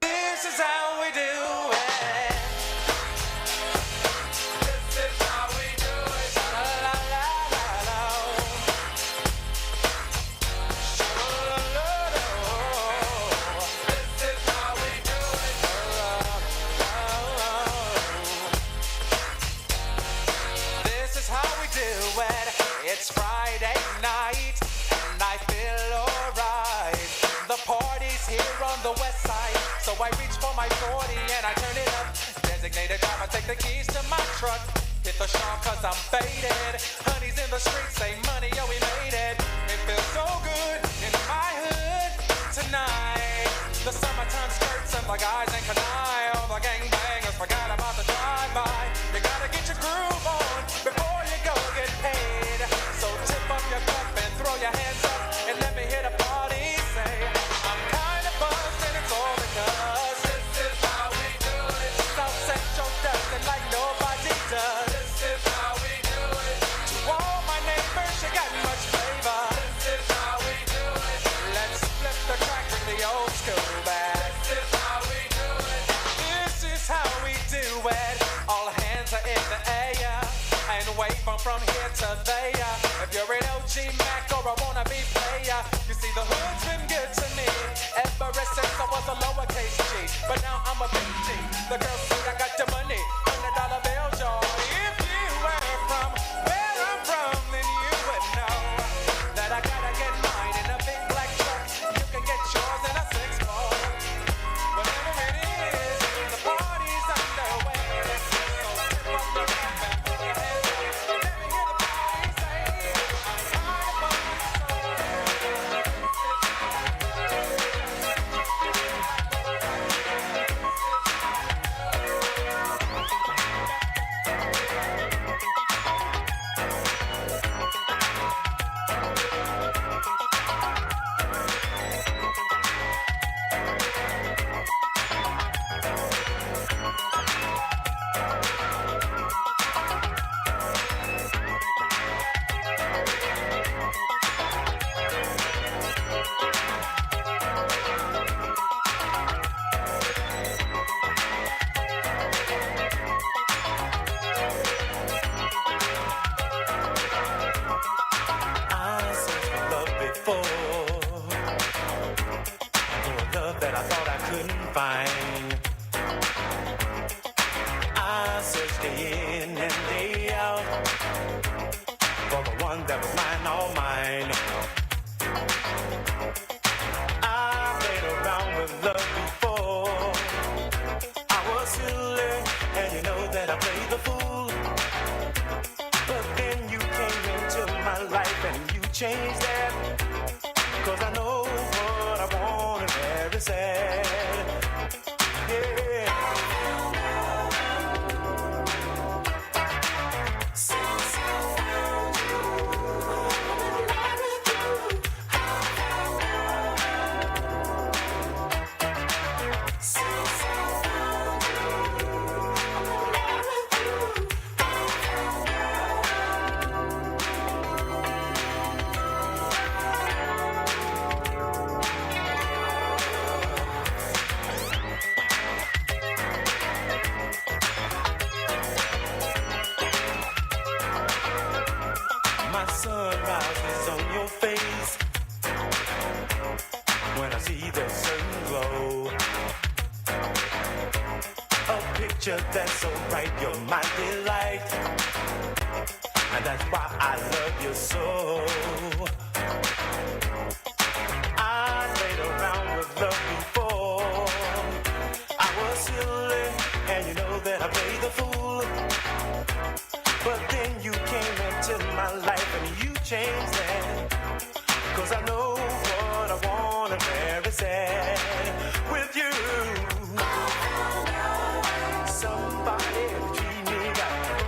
This is how we do it. This is how we do it. La la la la la. La la la. I reach for my 40 and I turn it up. Designated driver, take the keys to my truck. Hit the shop cause I'm faded. Honey's in the streets, say money, yo, we made it. It feels so good in my hood tonight. The summertime skirts and the guys ain't canine. All the gangbangers forgot about the drive-by. You gotta get your groove on before you go get paid. So tip up your cup and throw your hands up and let me hear the party say, I'm kinda buzzed and it's all because this is how we do it. South Central does it like nobody does. This is how we do it. To all my neighbors, you got much flavor. This is how we do it. Let's flip the track with the old school band. This is how we do it. This is how we do it. All hands are in the air and wave from here to there. If you're an OG Mac or a wannabe player, you see the hood's been good to me ever since I was a lowercase G. But now I'm a big G. The girls say I got the money, $100 bills, y'all. If you were from where I'm from, then you would know that I gotta get mine in a big black truck. You can get yours in a 6-4. Whatever it is, the party's underway. So tip up your cup and put your hands up. Let me hear the party say, I'm high above I searched for love before, for a love that I thought I couldn't find. I searched day in and day out for the one that was mine, all mine. I played around with love before. I was silly, and you know that I played the fool. But then you came into my life and you changed that. Cause I know what I want and very sad. Yeah. My sunrise is on your face when I see the certain glow. A picture that's so bright, you're my delight, and that's why I love you so. I played around with love before. I was silly, and you know that I played the fool. But then you came into my life and you changed that. Cause I know what I want and very sad with you. Somebody treat me right.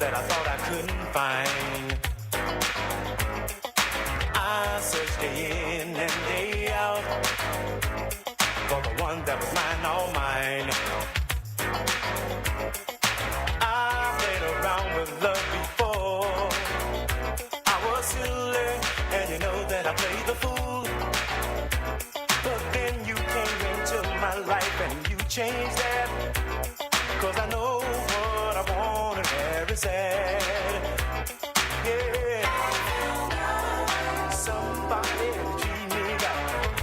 that I thought I couldn't find. I searched day in and day out for the one that was mine, all mine. I played around with love before. I was silly, and you know that I played the fool. But then you came into my life and you changed that. 'Cause I know what I want and very sad. Yeah. Somebody treat me right.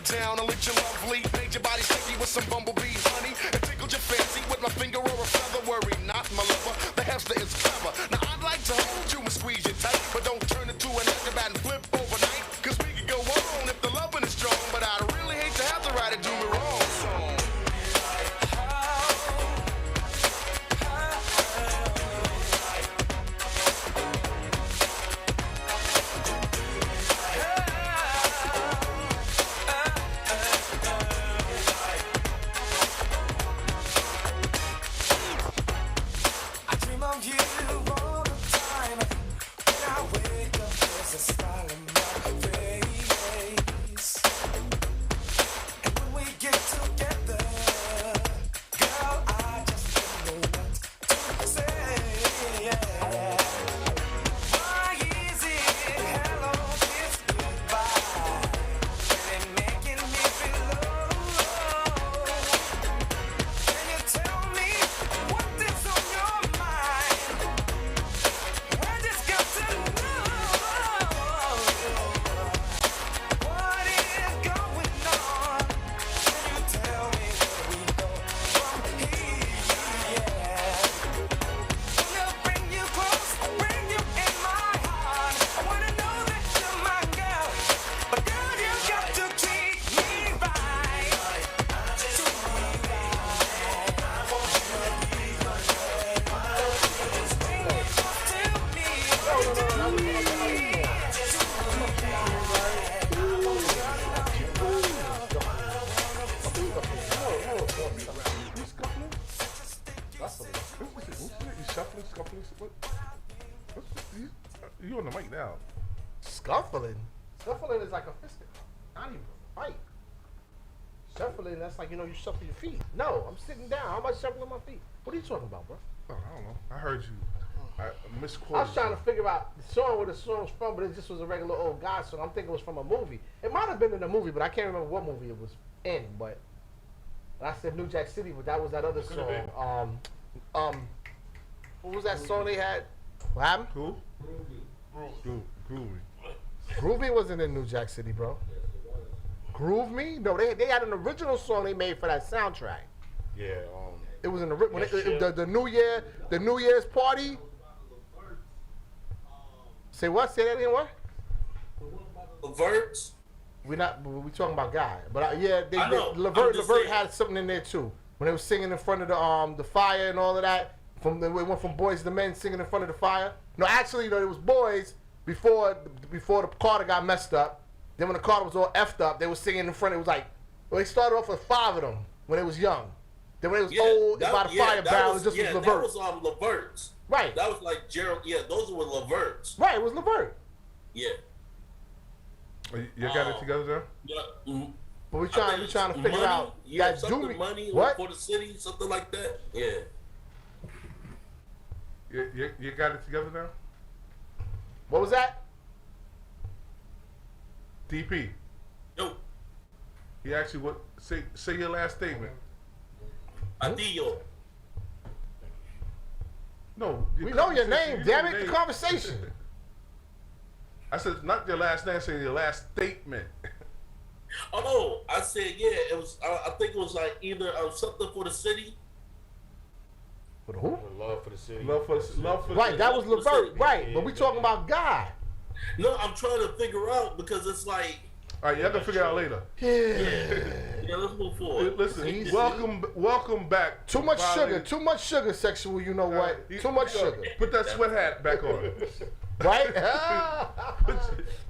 town and licked your lovely. Made your body sticky with some bumblebee honey. And tickled your fancy with my finger or a feather. Worry not, my lover, the hamster is clever. Now I'd like to hold you and squeeze you tight, but don't turn it to an acrobat and flip overnight. Cause we could go on if the loving is strong, but I'd really hate to have to write a do me wrong song. You on the mic now? Scuffling. Scuffling is like a fisticuff, not even a fight. Shuffling, that's like, you know, you shuffle your feet. No, I'm sitting down. How am I shuffling my feet? What are you talking about, bro? Oh, I don't know. I heard you. I misquoted. I was trying to figure out the song where the song was from, but it just was a regular old guy song. I'm thinking it was from a movie. It might have been in a movie, but I can't remember what movie it was in. But I said New Jack City, but that was that other song. What was that song they had? What happened? Who? Groovy. Groovy wasn't in New Jack City, bro. Groove Me? No, they had an original song they made for that soundtrack. Yeah. It was in the New Year's party. Say what? Say that again. What? Leverts? We talking about Guy, but Levert had something in there too. When they was singing in front of the fire and all of that. It went from boys to men singing in front of the fire. No, actually, it was boys before the Carter got messed up. Then when the Carter was all effed up, they were singing in front. It was like, well, they started off with 5 of them when they was young. Then when they was old, by the fire barrel, it just was Levert. That was Leverts. Right. That was like Gerald. Yeah, those were Leverts. Right, it was Levert. Yeah. You got it together there? Yeah. Mm-hmm. But we trying to figure out that something money what? For the city, something like that. Yeah. You got it together now? What was that? DP. Yo. He asked you what? Say your last statement. Adio. No. We know your name. Damn it, the conversation. I said not your last name. I said your last statement. Oh, I said it was. I think it was like either something for the city. For the who? Love for the city. Love for the right, that was Levert. Right, but we talking about Guy. No, I'm trying to figure out because it's like. All right, you have to figure out later. Yeah, let's move forward. Listen, welcome back. Too much sugar, sexual. You know what? Too much sugar. Put that sweat hat back on. Right?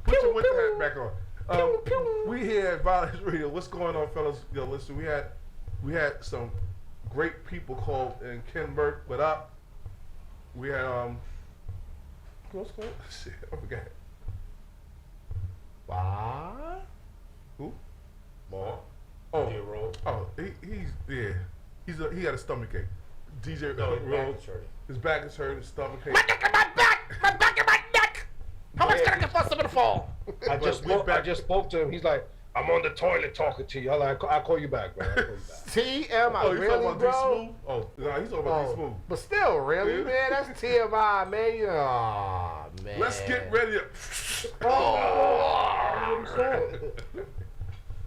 put your winter hat back on. We here at Violators Radio. What's going on, fellas? Yo, listen, we had some great people called in Ken Burke. What up? We had what's going on? Shit, I forgot. What? Who? Mar. Oh, Roll. Oh, he got a stomach ache. DJ No, his back is hurt. His stomach ache. My neck and my neck. How much can I get for something to fall? I just spoke to him. He's like, I'm on the toilet talking to you. I'll call you back, man. TMI, really, bro? Oh, no, he's talking about D-Smooth. But still, really, man? That's TMI, man. Oh, man. Let's get ready.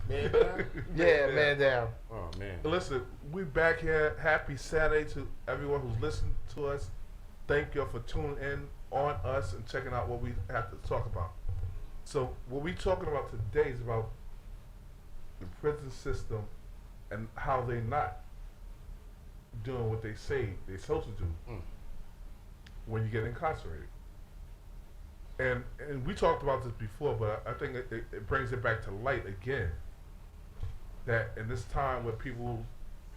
Man down? Yeah, man down. Oh, man. Listen, we back here. Happy Saturday to everyone who's listening to us. Thank you for tuning in on us and checking out what we have to talk about. So what we're talking about today is about the prison system and how they're not doing what they say they're supposed to do when you get incarcerated. And we talked about this before, but I think it brings it back to light again. That in this time where people,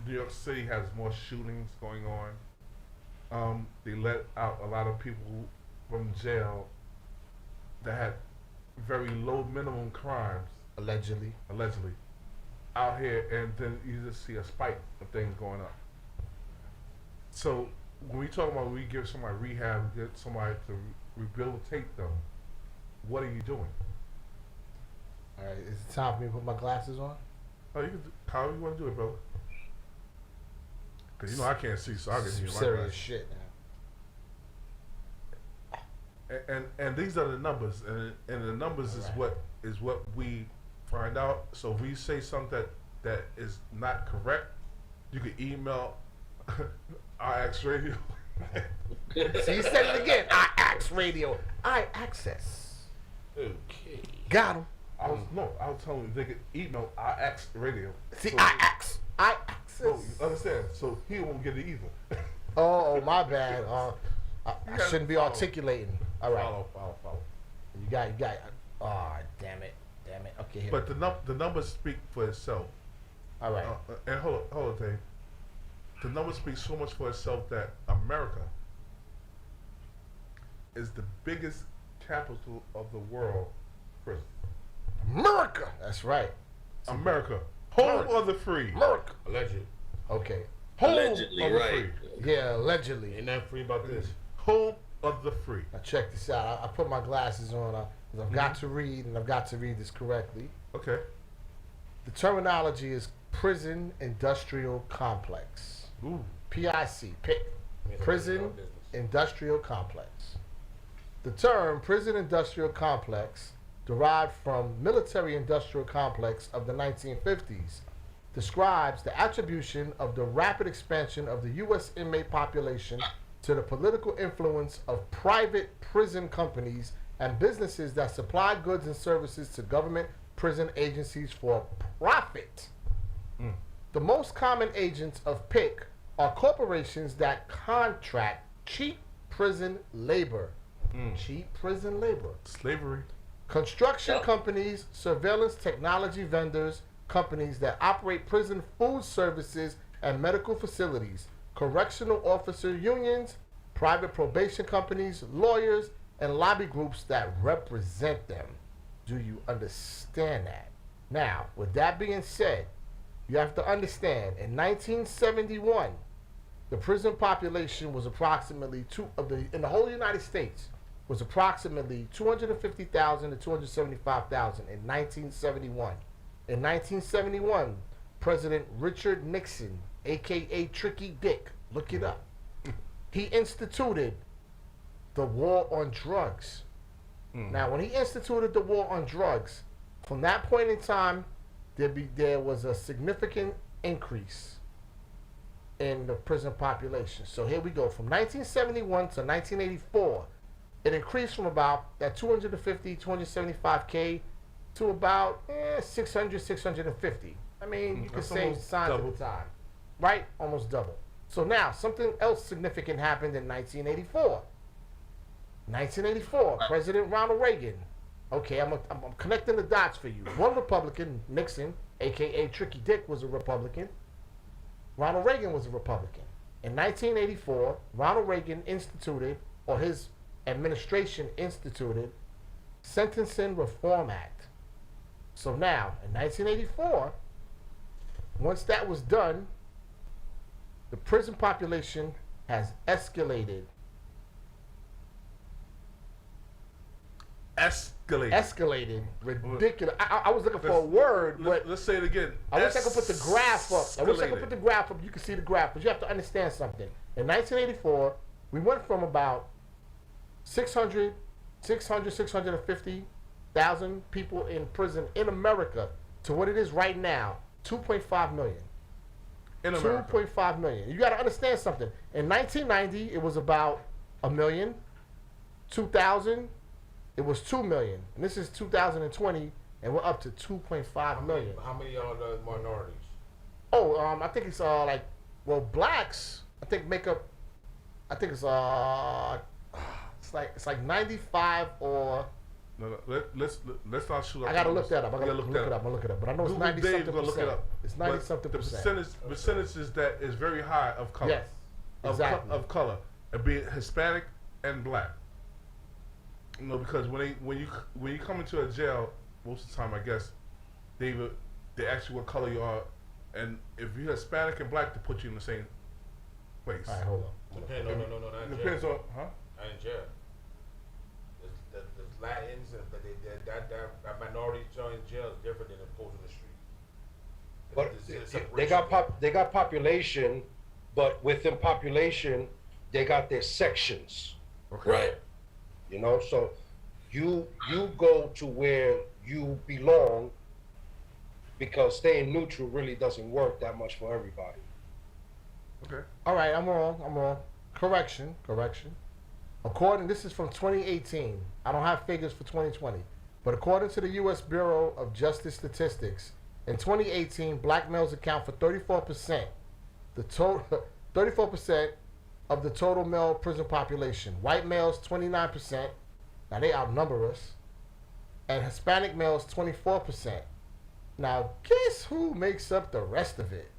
New York City has more shootings going on. They let out a lot of people from jail that had very low minimum crimes. Allegedly. Out here, and then you just see a spike of things going up. So when we talk about we give somebody rehab, get somebody to rehabilitate them, what are you doing? All right, is it time for me to put my glasses on? Oh, you can do, however you want to do it, bro. Because you know I can't see, so I can Some use my serious glasses. shit now. And these are the numbers, and the numbers is what we find out. So if we say something that is not correct, you can email IX Radio. See, you said it again. IX Radio. I access. Okay. Got him. I was telling you they could email IX Radio. See, so I access. No, you understand? So he won't get it either. Oh, my bad. I shouldn't be articulating. All right. Follow. You got. Oh, damn it. Okay. Here. But the numbers speak for itself. All right. And hold on, Dave. The numbers speak so much for itself that America is the biggest capital of the world prison. America. That's right. America. Home of the free. America. Allegedly. Okay. Home Allegedly, of the right. free. Yeah, allegedly. Ain't nothing free about this. Home of the free. Now check this out. I put my glasses on. 'Cause I've got to read, and I've got to read this correctly. Okay. The terminology is prison industrial complex. Ooh. PIC. Prison industrial complex. The term prison industrial complex, derived from military industrial complex of the 1950s, describes the attribution of the rapid expansion of the U.S. inmate population to the political influence of private prison companies and businesses that supply goods and services to government prison agencies for profit. The most common agents of PIC are corporations that contract cheap prison labor. Cheap prison labor. Slavery. Construction companies, surveillance technology vendors, companies that operate prison food services and medical facilities, correctional officer unions, private probation companies, lawyers, and lobby groups that represent them. Do you understand that? Now, with that being said, you have to understand, in 1971, the prison population was approximately in the whole United States, was approximately 250,000 to 275,000 in 1971. In 1971, President Richard Nixon, aka Tricky Dick, look it up, he instituted the war on drugs. Now, when he instituted the war on drugs, from that point in time, there was a significant increase in the prison population. So here we go. From 1971 to 1984, it increased from about that 250, 275K to about 600, 650. I mean, you could say signs of the time, right? Almost double. So now, something else significant happened in 1984. 1984, President Ronald Reagan. Okay, I'm connecting the dots for you. One Republican, Nixon, aka Tricky Dick, was a Republican. Ronald Reagan was a Republican. In 1984, Ronald Reagan instituted, or his administration instituted, Sentencing Reform Act. So now, in 1984, once that was done, the prison population has escalated. Escalated. Ridiculous. I was looking for a word, but let's say it again. I wish I could put the graph up. You can see the graph, but you have to understand something. In 1984, we went from about 650,000 people in prison in America to what it is right now, 2.5 million. In America. 2.5 million. You got to understand something. In 1990, it was about a million. 2000, it was 2 million. And this is 2020, and we're up to 2.5 million. How many are the minorities? Oh, I think it's blacks. I think make up. I think it's it's like 95 or. No, let's not shoot up. I gotta look that up. I gotta look it up. But I know it's 90 something look it percent. up. It's 90 But something the percent. percentages that is very high of color. Yes, exactly. Of color, and be it Hispanic and black. You know, because when you come into a jail, most of the time, I guess, they ask you what color you are, and if you're Hispanic and black, they put you in the same place. All right, hold on. Depends, no, not in jail. Depends on, huh? Not in jail. The Latins, that minority joint in jail is different than opposed in the street. But they got population, but within population, they got their sections. Okay. Right. You know, so you go to where you belong, because staying neutral really doesn't work that much for everybody. Okay. All right, I'm wrong. Correction. This is from 2018. I don't have figures for 2020. But according to the U.S. Bureau of Justice Statistics, in 2018, black males account for 34%. 34% of the total male prison population. White males, 29%. Now, they outnumber us. And Hispanic males, 24%. Now, guess who makes up the rest of it?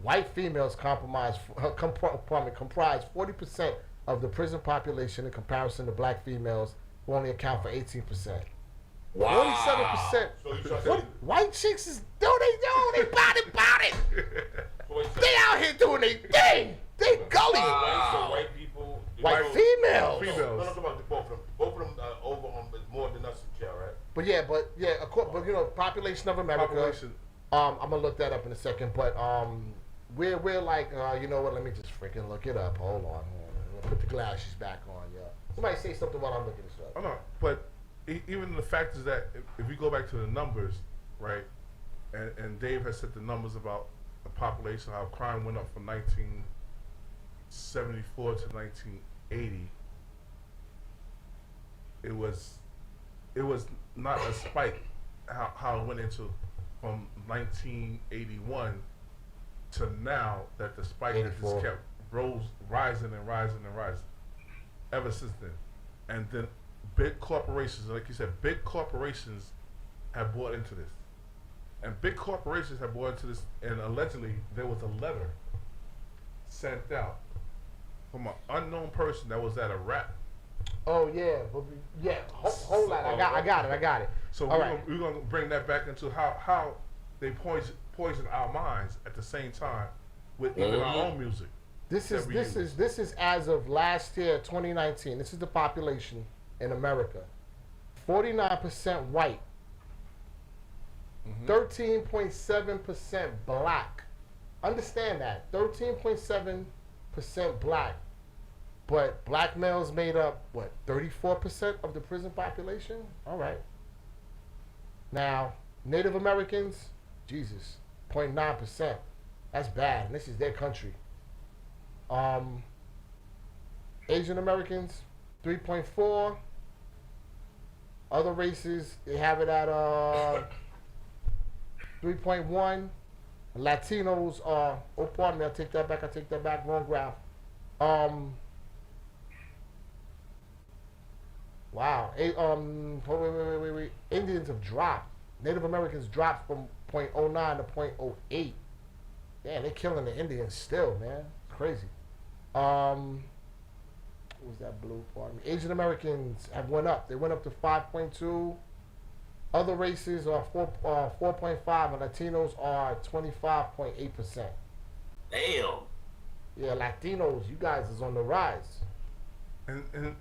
White females comprise 40% of the prison population in comparison to black females, who only account for 18%. Wow. 47%. White chicks is they bout it. They out here doing their thing. They gully. So white people, White females. No, about both of them. Both of them over on more than us in jail, right? But you know, population of America. I'm gonna look that up in a second. But we're like, you know what? Let me just freaking look it up. Hold on. Put the glasses back on, yeah. Somebody say something while I'm looking this up. Oh no, but even the fact is that if we go back to the numbers, right, and Dave has said the numbers about the population, how crime went up from 1974 to 1980. It was not a spike how it went into from 1981 to now, that the spike has just kept rising ever since then. And then big corporations, like you said, big corporations have bought into this. And big corporations have bought into this, and allegedly there was a letter sent out from an unknown person that was at a rap. Oh yeah, hold on, I got it. So we're gonna bring that back into how they poison our minds at the same time with even our own music. This is as of last year, 2019. This is the population in America. 49% white. 13.7% black. Understand that. 13.7% black. But black males made up, 34% of the prison population? All right. Now, Native Americans, Jesus, 0.9%. That's bad. And this is their country. Asian Americans, 3.4. Other races, they have it at 3.1. Latinos are, oh pardon me, I take that back, wrong graph. Wow. Wait. Indians have dropped. Native Americans dropped from 0.09 to 0.08. Damn, they're killing the Indians still, man. It's crazy. What was that blue part? Asian Americans have went up. They went up to 5.2. Other races are 4.5, and Latinos are 25.8%. Damn. Yeah, Latinos, you guys is on the rise. And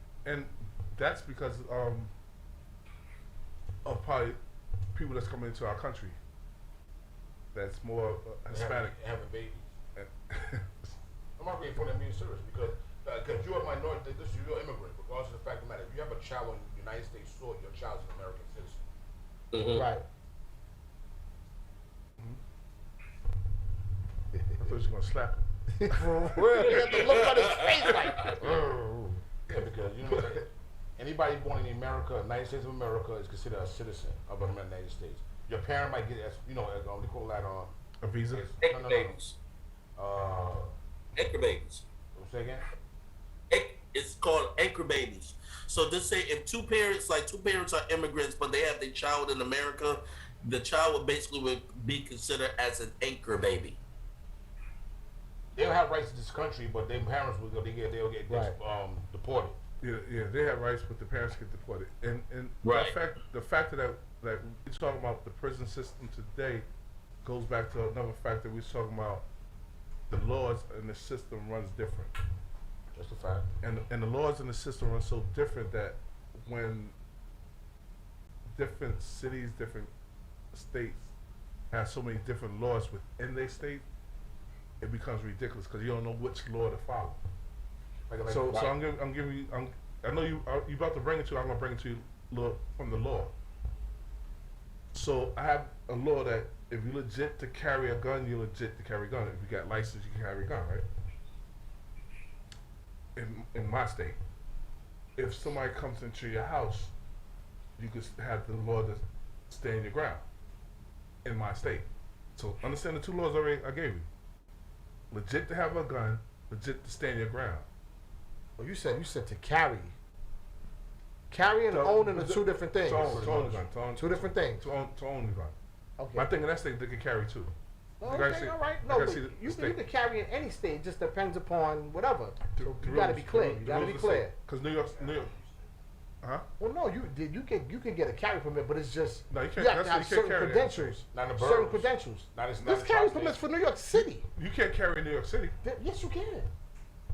that's because of probably people that's coming into our country. That's more Hispanic. Having babies. I'm not being funny, I'm being serious, because you're a minority, you're an immigrant, regardless of the fact of the matter. If you have a child on the United States soil, your child is an American citizen. Right. thought you were gonna slap him. For real, he had the look on his face like. Yeah, because you know, like, anybody born in America, United States of America, is considered a citizen of the United States. Your parent might get, you know, they call that a visa. Anchor babies. Anchor babies. Say again. It's called anchor babies. So just say if two parents are immigrants, but they have their child in America, the child would be considered as an anchor baby. They'll have rights to this country, but their parents they'll get deported. Yeah, they have rights, but the parents get deported. And right. the fact that we're talking about the prison system today goes back to another fact that we're talking about. The laws and the system runs different. That's a fact. And the laws and the system run so different that when different cities, different states have so many different laws within their state, it becomes ridiculous because you don't know which law to follow. So I'm giving you. I know you about to bring it to. I'm gonna bring it to you from the law. So I have a law that if you're legit to carry a gun, you're legit to carry a gun. If you got license, you can carry a gun, right? In my state, if somebody comes into your house, you could have the law to stand your ground. In my state, so understand the two laws I gave you. Legit to have a gun, legit to stand your ground. Well, you said to carry. Carrying and owning are two different things. To own a gun. Two different things. To own a gun. Okay. My thing in that state, they can carry too. Okay, all right. No, but you can carry in any state. It just depends upon whatever. So you got to be clear. You got to be clear. Because New York. Huh? Well, no, you can get a carry permit, but it's just no, you can't. You have to have certain credentials. Not in the certain boroughs. credentials. This carry permits for New York City. You can't carry in New York City. Yes, you can.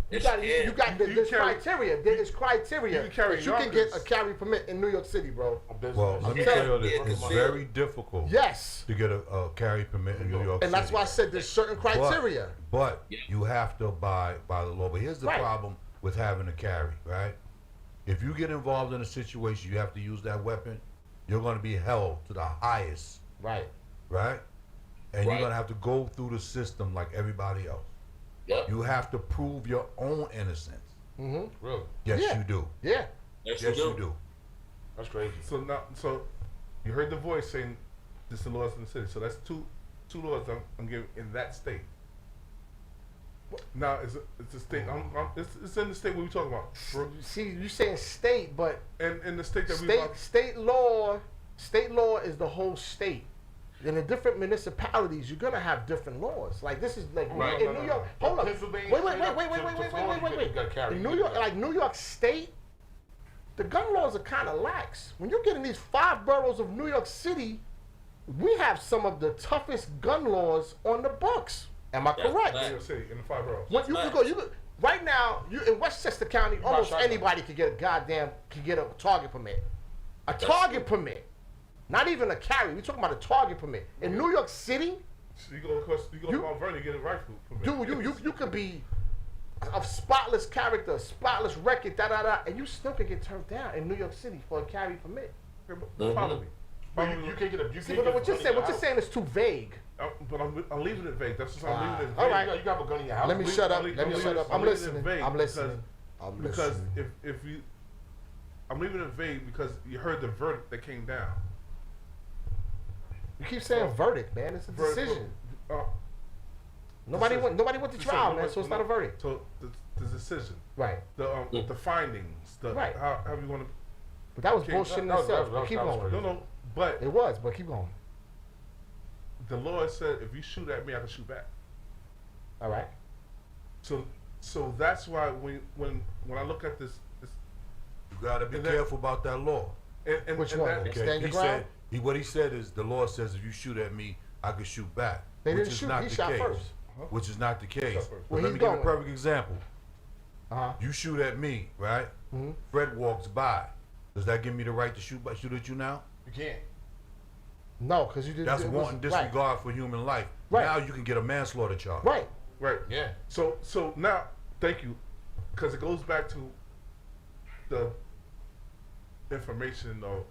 There's criteria. There's criteria that you can get a carry permit in New York City, bro. Well, let me tell you this: it's very difficult. Yes. To get a carry permit in New York City. And that's why I said there's certain criteria. But you have to abide by the law. But here's the problem with having a carry, right? If you get involved in a situation, you have to use that weapon, you're going to be held to the highest. Right. Right? And you're going to have to go through the system like everybody else. Yep. You have to prove your own innocence. Mm-hmm. Really? Yes, you do. Yeah. Yes, you do. That's crazy. So you heard the voice saying this is the laws in the city. So that's two laws I'm giving in that state. Now it's a state. It's in the state we were talking about. See, you saying state, but in the state that state law is the whole state. In the different municipalities, you're gonna have different laws. Like this is like in New York. Hold on. Wait. In New York, like New York State, the gun laws are kind of lax. When you get in these 5 boroughs of New York City, we have some of the toughest gun laws on the books. Am I correct? New York City in the 5 boroughs. When you can right now. You in Westchester County, almost anybody can get a target permit. A target permit, not even a carry. We're talking about a target permit in New York City. So you go to Mount Vernon, you get a rifle permit. Dude, you could be a spotless character, spotless record, and you still could get turned down in New York City for a carry permit. Follow me. You can't get a. See, but what you're saying is too vague. But I'm leaving it vague. That's what I'm leaving it vague. All right. You got a gun in your house. Let me shut up. I'm listening. Because if you, I'm leaving it vague because you heard the verdict that came down. You keep saying verdict, man. It's a decision. Nobody went to trial, man. So it's not a verdict. So the decision, right? The findings, right? How you want to? But that was bullshit in itself. Keep going. No, but it was. But keep going. The Lord said, if you shoot at me, I can shoot back. All right. So that's why when I look at this you gotta be careful about that law. And which one? Okay. Stand your ground? What he said is the law says if you shoot at me, I can shoot back. They which didn't is shoot. not He the shot case. first. Which is not the case. Well, Let me give you a perfect example. Uh-huh. You shoot at me, right? Mm-hmm. Fred walks by. Does that give me the right to shoot at you now? You can't. No, because you didn't. That's wanton disregard for human life. Right. Now you can get a manslaughter charge. Right. Yeah. So now, thank you, because it goes back to the information or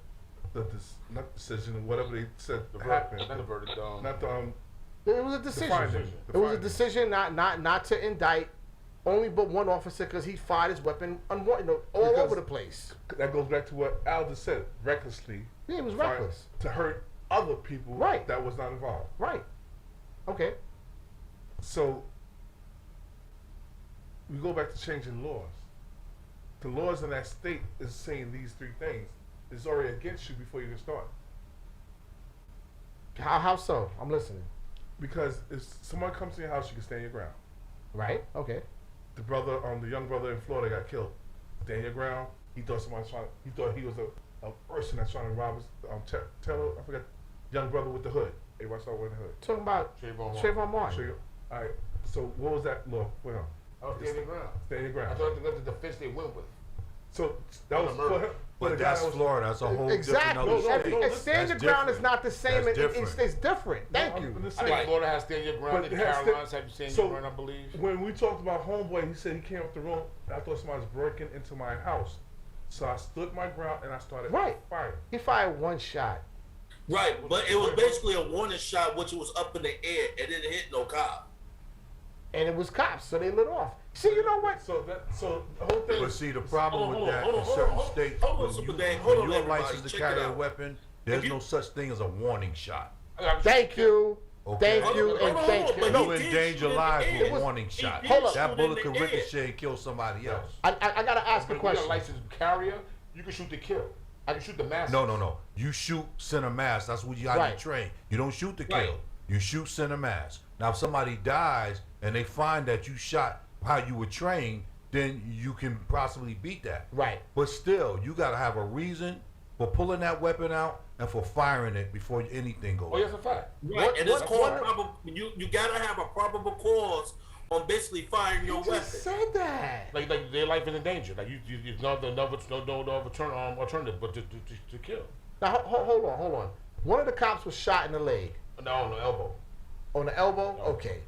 not decision, whatever they said happened. Not the verdict. Not the It was a decision. finding. It was a decision not to indict only but one officer because he fired his weapon all over the place. That goes back to what Al just said. Recklessly. Yeah, it was fired reckless. to hurt other people Right. that was not involved. Right. Okay. So we go back to changing laws. The laws in that state is saying these three things. It's already against you before you even start. How so? I'm listening. Because if someone comes to your house, you can stand your ground. Right. Okay. The young brother in Florida got killed. Stand your ground. He thought he thought he was a person that's trying to rob us. Taylor, I forgot, young brother with the hood. Everybody saw with the hood. Talking about Trayvon Martin. All right. So what was that law for him? I was standing ground. Standing ground. I thought that's the defense they went with. So that was for him. But that's Florida. That's a whole exactly. different other state. Stand your ground is not the same. That's It's different. Thank you. I think Florida has stand your ground. The Carolinas have stand your ground, I believe. When we talked about homeboy, he said he came up the room. I thought somebody was breaking into my house. So I stood my ground and I started firing. He fired one shot. Right, but it was basically a warning shot, which was up in the air. It didn't hit no cop. And it was cops, so they lit off. See, you know what? So the whole thing. But see, the problem with that in certain states, when you're licensed to carry a weapon, there's no such thing as a warning shot. Thank you. Okay. Thank you and thank you. You endanger lives with a warning shot. Hold up. That bullet could ricochet and kill somebody else. I gotta ask a When question. you're a licensed carrier, you can shoot to kill. I can shoot the mass. No. You shoot center mass. That's how you train. You don't shoot to kill. Right. You shoot center mass. Now, if somebody dies and they find that you shot how you were trained, then you can possibly beat that. Right. But still, you got to have a reason for pulling that weapon out and for firing it before anything goes. Oh, yes, a fact. Right, and it's called probable. You gotta have a probable cause on basically firing your weapon. Said that. Like their life is in danger. Like you no alternative but to kill. Now hold on. One of the cops was shot in the leg. No, on the elbow. On the elbow? Okay.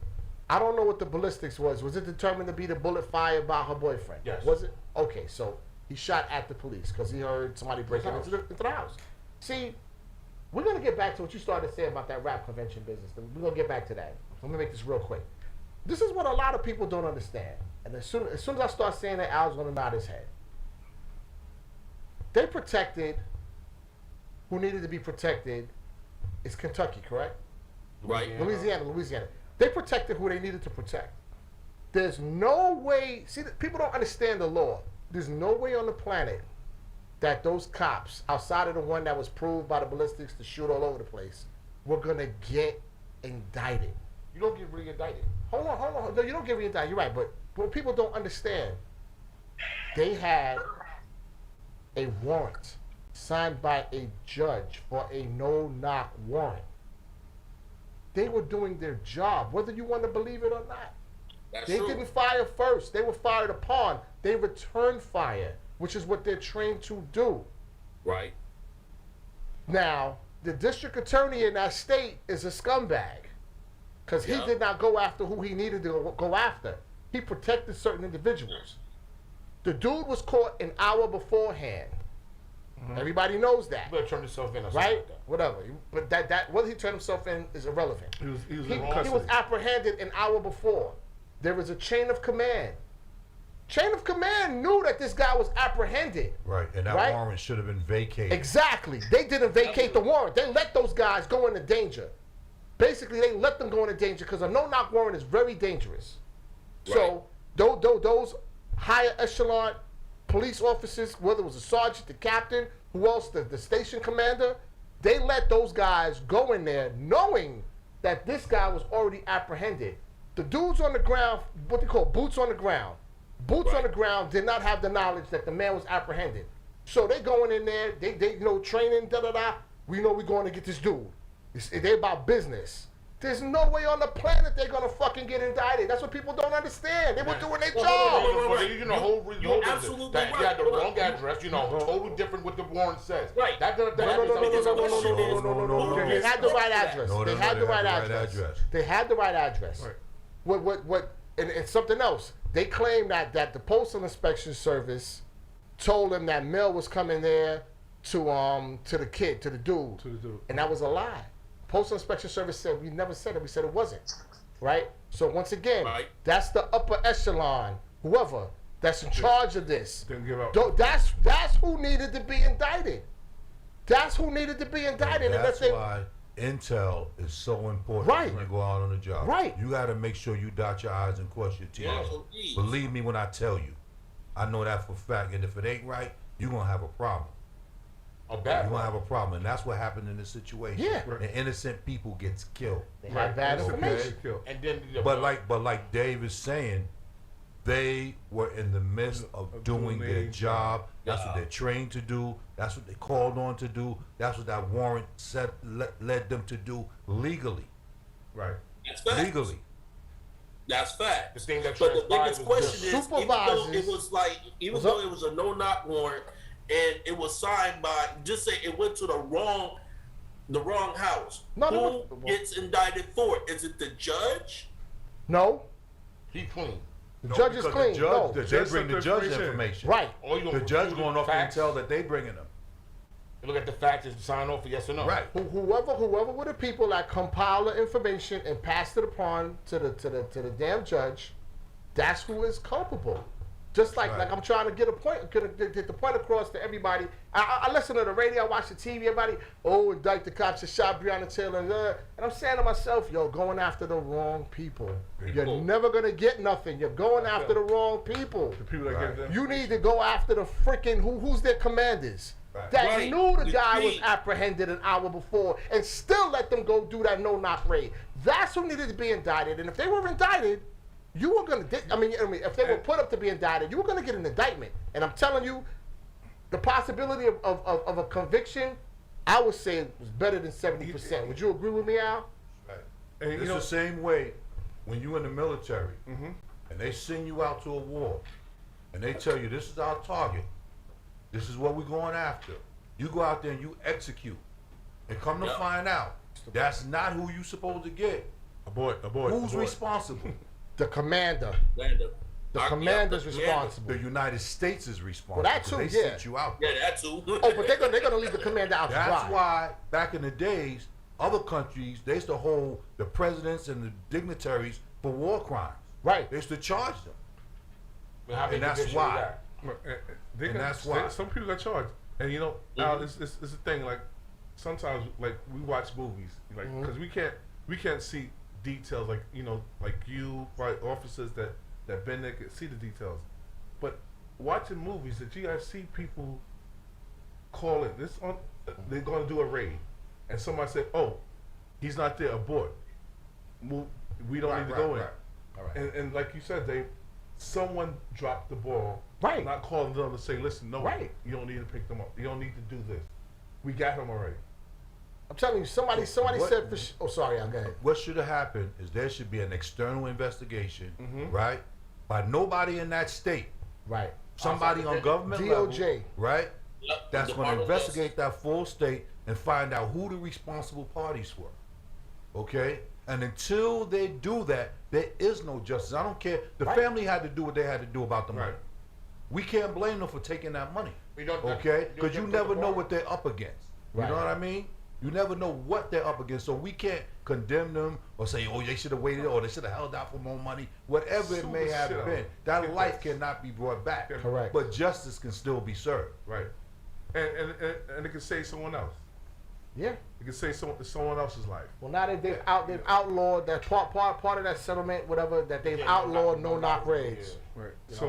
I don't know what the ballistics was. Was it determined to be the bullet fired by her boyfriend? Yes. Was it? Okay, so he shot at the police because he heard somebody breaking into the house. See, we're going to get back to what you started saying about that rap convention business. We're going to get back to that. I'm going to make this real quick. This is what a lot of people don't understand. And as soon as I start saying that, Al's going to nod his head. They protected who needed to be protected. It's Kentucky, correct? Right. Louisiana. They protected who they needed to protect. There's no way, see, people don't understand the law. There's no way on the planet that those cops, outside of the one that was proved by the ballistics to shoot all over the place, were going to get indicted. You don't get really indicted. Hold on. No, you don't get re-indicted. You're right. But what people don't understand, they had a warrant signed by a judge for a no-knock warrant. They were doing their job, whether you want to believe it or not. They didn't fire first. They were fired upon. They returned fire, which is what they're trained to do. Right. Now, the district attorney in that state is a scumbag because he did not go after who he needed to go after. He protected certain individuals. The dude was caught an hour beforehand. Mm-hmm. Everybody knows that. He better turn himself in or something right? like that. Whatever. But that whether he turned himself in is irrelevant. He was apprehended an hour before. There was a chain of command. Chain of command knew that this guy was apprehended. Right, and that warrant should have been vacated. Exactly. They didn't vacate the warrant. They let those guys go into danger. Basically, they let them go into danger because a no-knock warrant is very dangerous. Right. So those higher echelon police officers, whether it was a sergeant, the captain, who else, the station commander, they let those guys go in there knowing that this guy was already apprehended. The dudes on the ground, what they call boots on the ground, on the ground did not have the knowledge that the man was apprehended. So they going in there, they training, we know we're going to get this dude. They're about business. There's no way on the planet they're going to fucking get indicted. That's what people don't understand. They were doing their job. You absolutely right. You had the wrong address, totally different what the warrant says. Right. No. They had the right address. They had the right address. They had the right address. What? And something else. They claim that the Postal Inspection Service told them that mail was coming there to the kid, to the dude. And that was a lie. Postal Inspection Service said we never said it. We said it wasn't. Right? So once again, Right. that's the upper echelon, whoever that's in charge of this. Didn't give out. That's who needed to be indicted. That's who needed to be indicted. And That's if they, why intel is so important Right. when you go out on the job. Right. You got to make sure you dot your I's and cross your T's. Yeah, indeed. Believe me when I tell you. I know that for a fact. And if it ain't right, you're going to have a problem. A You're bad going to one. have a problem. And that's what happened in this situation. Yeah. And innocent people gets killed. they had bad That's okay. information. Kill. And then But like Dave is saying, they were in the midst of doing their job. That's what they're trained to do. That's what they called on to do. That's what that warrant led them to do legally. Right. That's fact. Legally. That's fact. The thing that But the transpired biggest was question the is, even though it supervisors- was like, even though it was a no-knock warrant and it was signed by, just say it went to the wrong house. No, Who gets indicted for it? Is it the judge? No, he clean. the No, judge is because clean. The No, judge, they Judge bring the sent judge information. information. right. All you The gonna judge do going is off the facts. intel that they bringing them. You look at the facts and sign off for yes or no. Right. Whoever were the people that compile the information and passed it upon to the damn judge, that's who is culpable. Just like Right. I'm trying to get the point across to everybody. I listen to the radio, I watch the TV, everybody, indict the cops that shot Breonna Taylor, and I'm saying to myself, yo, going after the wrong people. You're never gonna get nothing. You're going after the wrong people. The people that Right. give them. You need to go after the freaking who's their commanders. Right. That Right. knew the The guy was chief. apprehended an hour before and still let them go do that no-knock raid. That's who needed to be indicted. And if they were indicted, you were going to, I mean, if they were put up to be indicted, you were going to get an indictment. And I'm telling you, the possibility of a conviction, I would say was better than 70%. Would you agree with me, Al? Right. And It's you know, the same way when you in the military Mhm. and they send you out to a war and they tell you this is our target. This is what we're going after. You go out there and you execute. And come to Yeah. find out, that's not who you supposed to get. abort. Who's responsible? The commander. Lando. The Yeah, commander's the commander. responsible. The United States is responsible. Well, that too, they yeah. sent you out there. Yeah, that too. Oh, but they're gonna leave the commander out to That's dry. why back in the days, other countries, they used to hold the presidents and the dignitaries for war crimes. Right. They used to charge them. But how many And that's convictions you why. got? They And got, that's why. some people got charged, and you know, Al, it's a thing. Like sometimes, like we watch movies, like because we can't see details. Like you know, like you, right, officers that been there can see the details, but watching movies that you guys see people call it this on. They're going to do a raid, and somebody said, "Oh, he's not there. Abort. Move. We don't need to go in." All right. And like you said, someone dropped the ball. Right. Not calling them to say, listen, no, Right. you don't need to pick them up. You don't need to do this. We got him already. I'm telling you, somebody What- said for oh, sorry, I'll go ahead. What should have happened is there should be an external investigation, Mhm. right, by nobody in that state, Right. somebody on government DOJ. level, right, Yep, that's going to Department of investigate that full state and find out who the responsible parties were. Okay? And until they do that, there is no justice. I don't care. The Right. family had to do what they had to do about the money. Right. We can't blame them for taking that money. We don't- Okay? Because you don't never put the know bar- what they're up against. You Right. know what I mean? You never know what they're up against. So we can't condemn them or say, oh, they should have waited or they should have held out for more money. Whatever it Sue may the have shit out been, of that them. life cannot be brought back. Correct. But justice can still be served. Right. And it can save someone else. Yeah. It can save someone else's life. Well, now that they've outlawed that part of that settlement, whatever, that they've outlawed no-knock raids. Right. So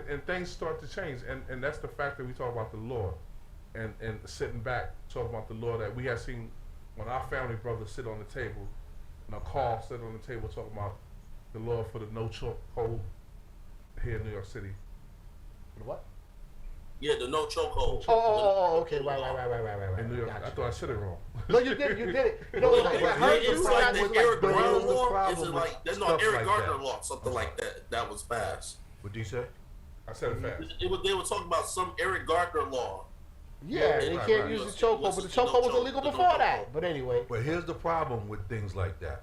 and things start to change, and that's the fact that we talk about the law, and sitting back talking about the law that we have seen when our family brothers sit on the table, and a call sit on the table talking about the law for the no choke hold here in New York City. What? Yeah, the no chokehold. Oh, okay, right. In New York, Gotcha. I thought I said it wrong. No, you did it. You know, Well, I heard you it's say like that was the Eric like, Garner here's the law. Is problem it with like there's no stuff Eric like Gardner that. law, something like that was passed. What do you say? I said it fast. They were talking about some Eric Gardner law. yeah, they Right, can't right. use the chokehold, but the chokehold was illegal before that. But anyway, But here's the problem with things like that.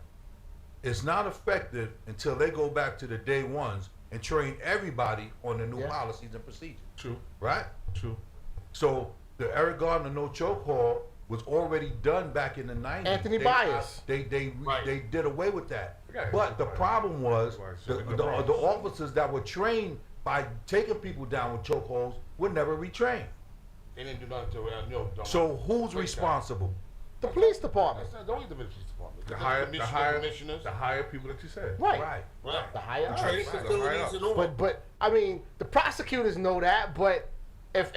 It's not effective until they go back to the day ones and train everybody on the new Yeah. policies and procedures. True. Right? True. So the Eric Gardner no chokehold was already done back in the 90s. Anthony Byers. They did away with that. Okay. But the problem was the Right. officers that were trained by taking people down with chokeholds were never retrained. They didn't do nothing to So who's responsible? The police department. That's not the only police department. The Commissioners. higher people that you said. Right. Right. The higher ups. Training Right. facilities and all. But I mean, the prosecutors know that. But if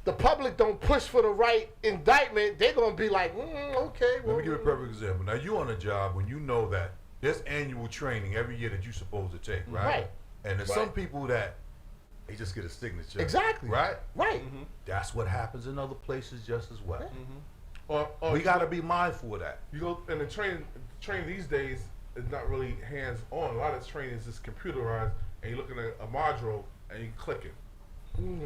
the public don't push for the right indictment, they're gonna be like, okay. Let me give you a perfect example. Now you on a job when you know that there's annual training every year that you're supposed to take, right? Right. And there's some people that they just get a signature. Exactly. Right? Right. That's what happens in other places just as well. Or We got to be mindful of that. You go and the training these days is not really hands on. A lot of training is just computerized, and you're looking at a module and you click it.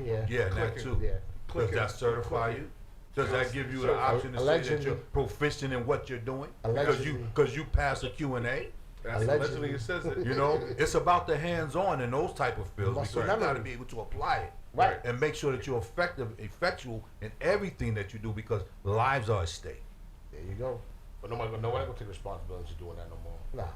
Yeah. Yeah, and that Clicking. too. Yeah. Does that certify you? Does that give you the option to say that Allegedly. you're proficient in what you're doing? Allegedly. Because you pass a Q&A? That's allegedly it says it. You know, it's about the hands-on in those type of fields Muscle because you got to memory. be able to apply it. Right. And make sure that you're effectual in everything that you do because lives are at stake. There you go. But nobody gonna take responsibility for doing that no more. Nah.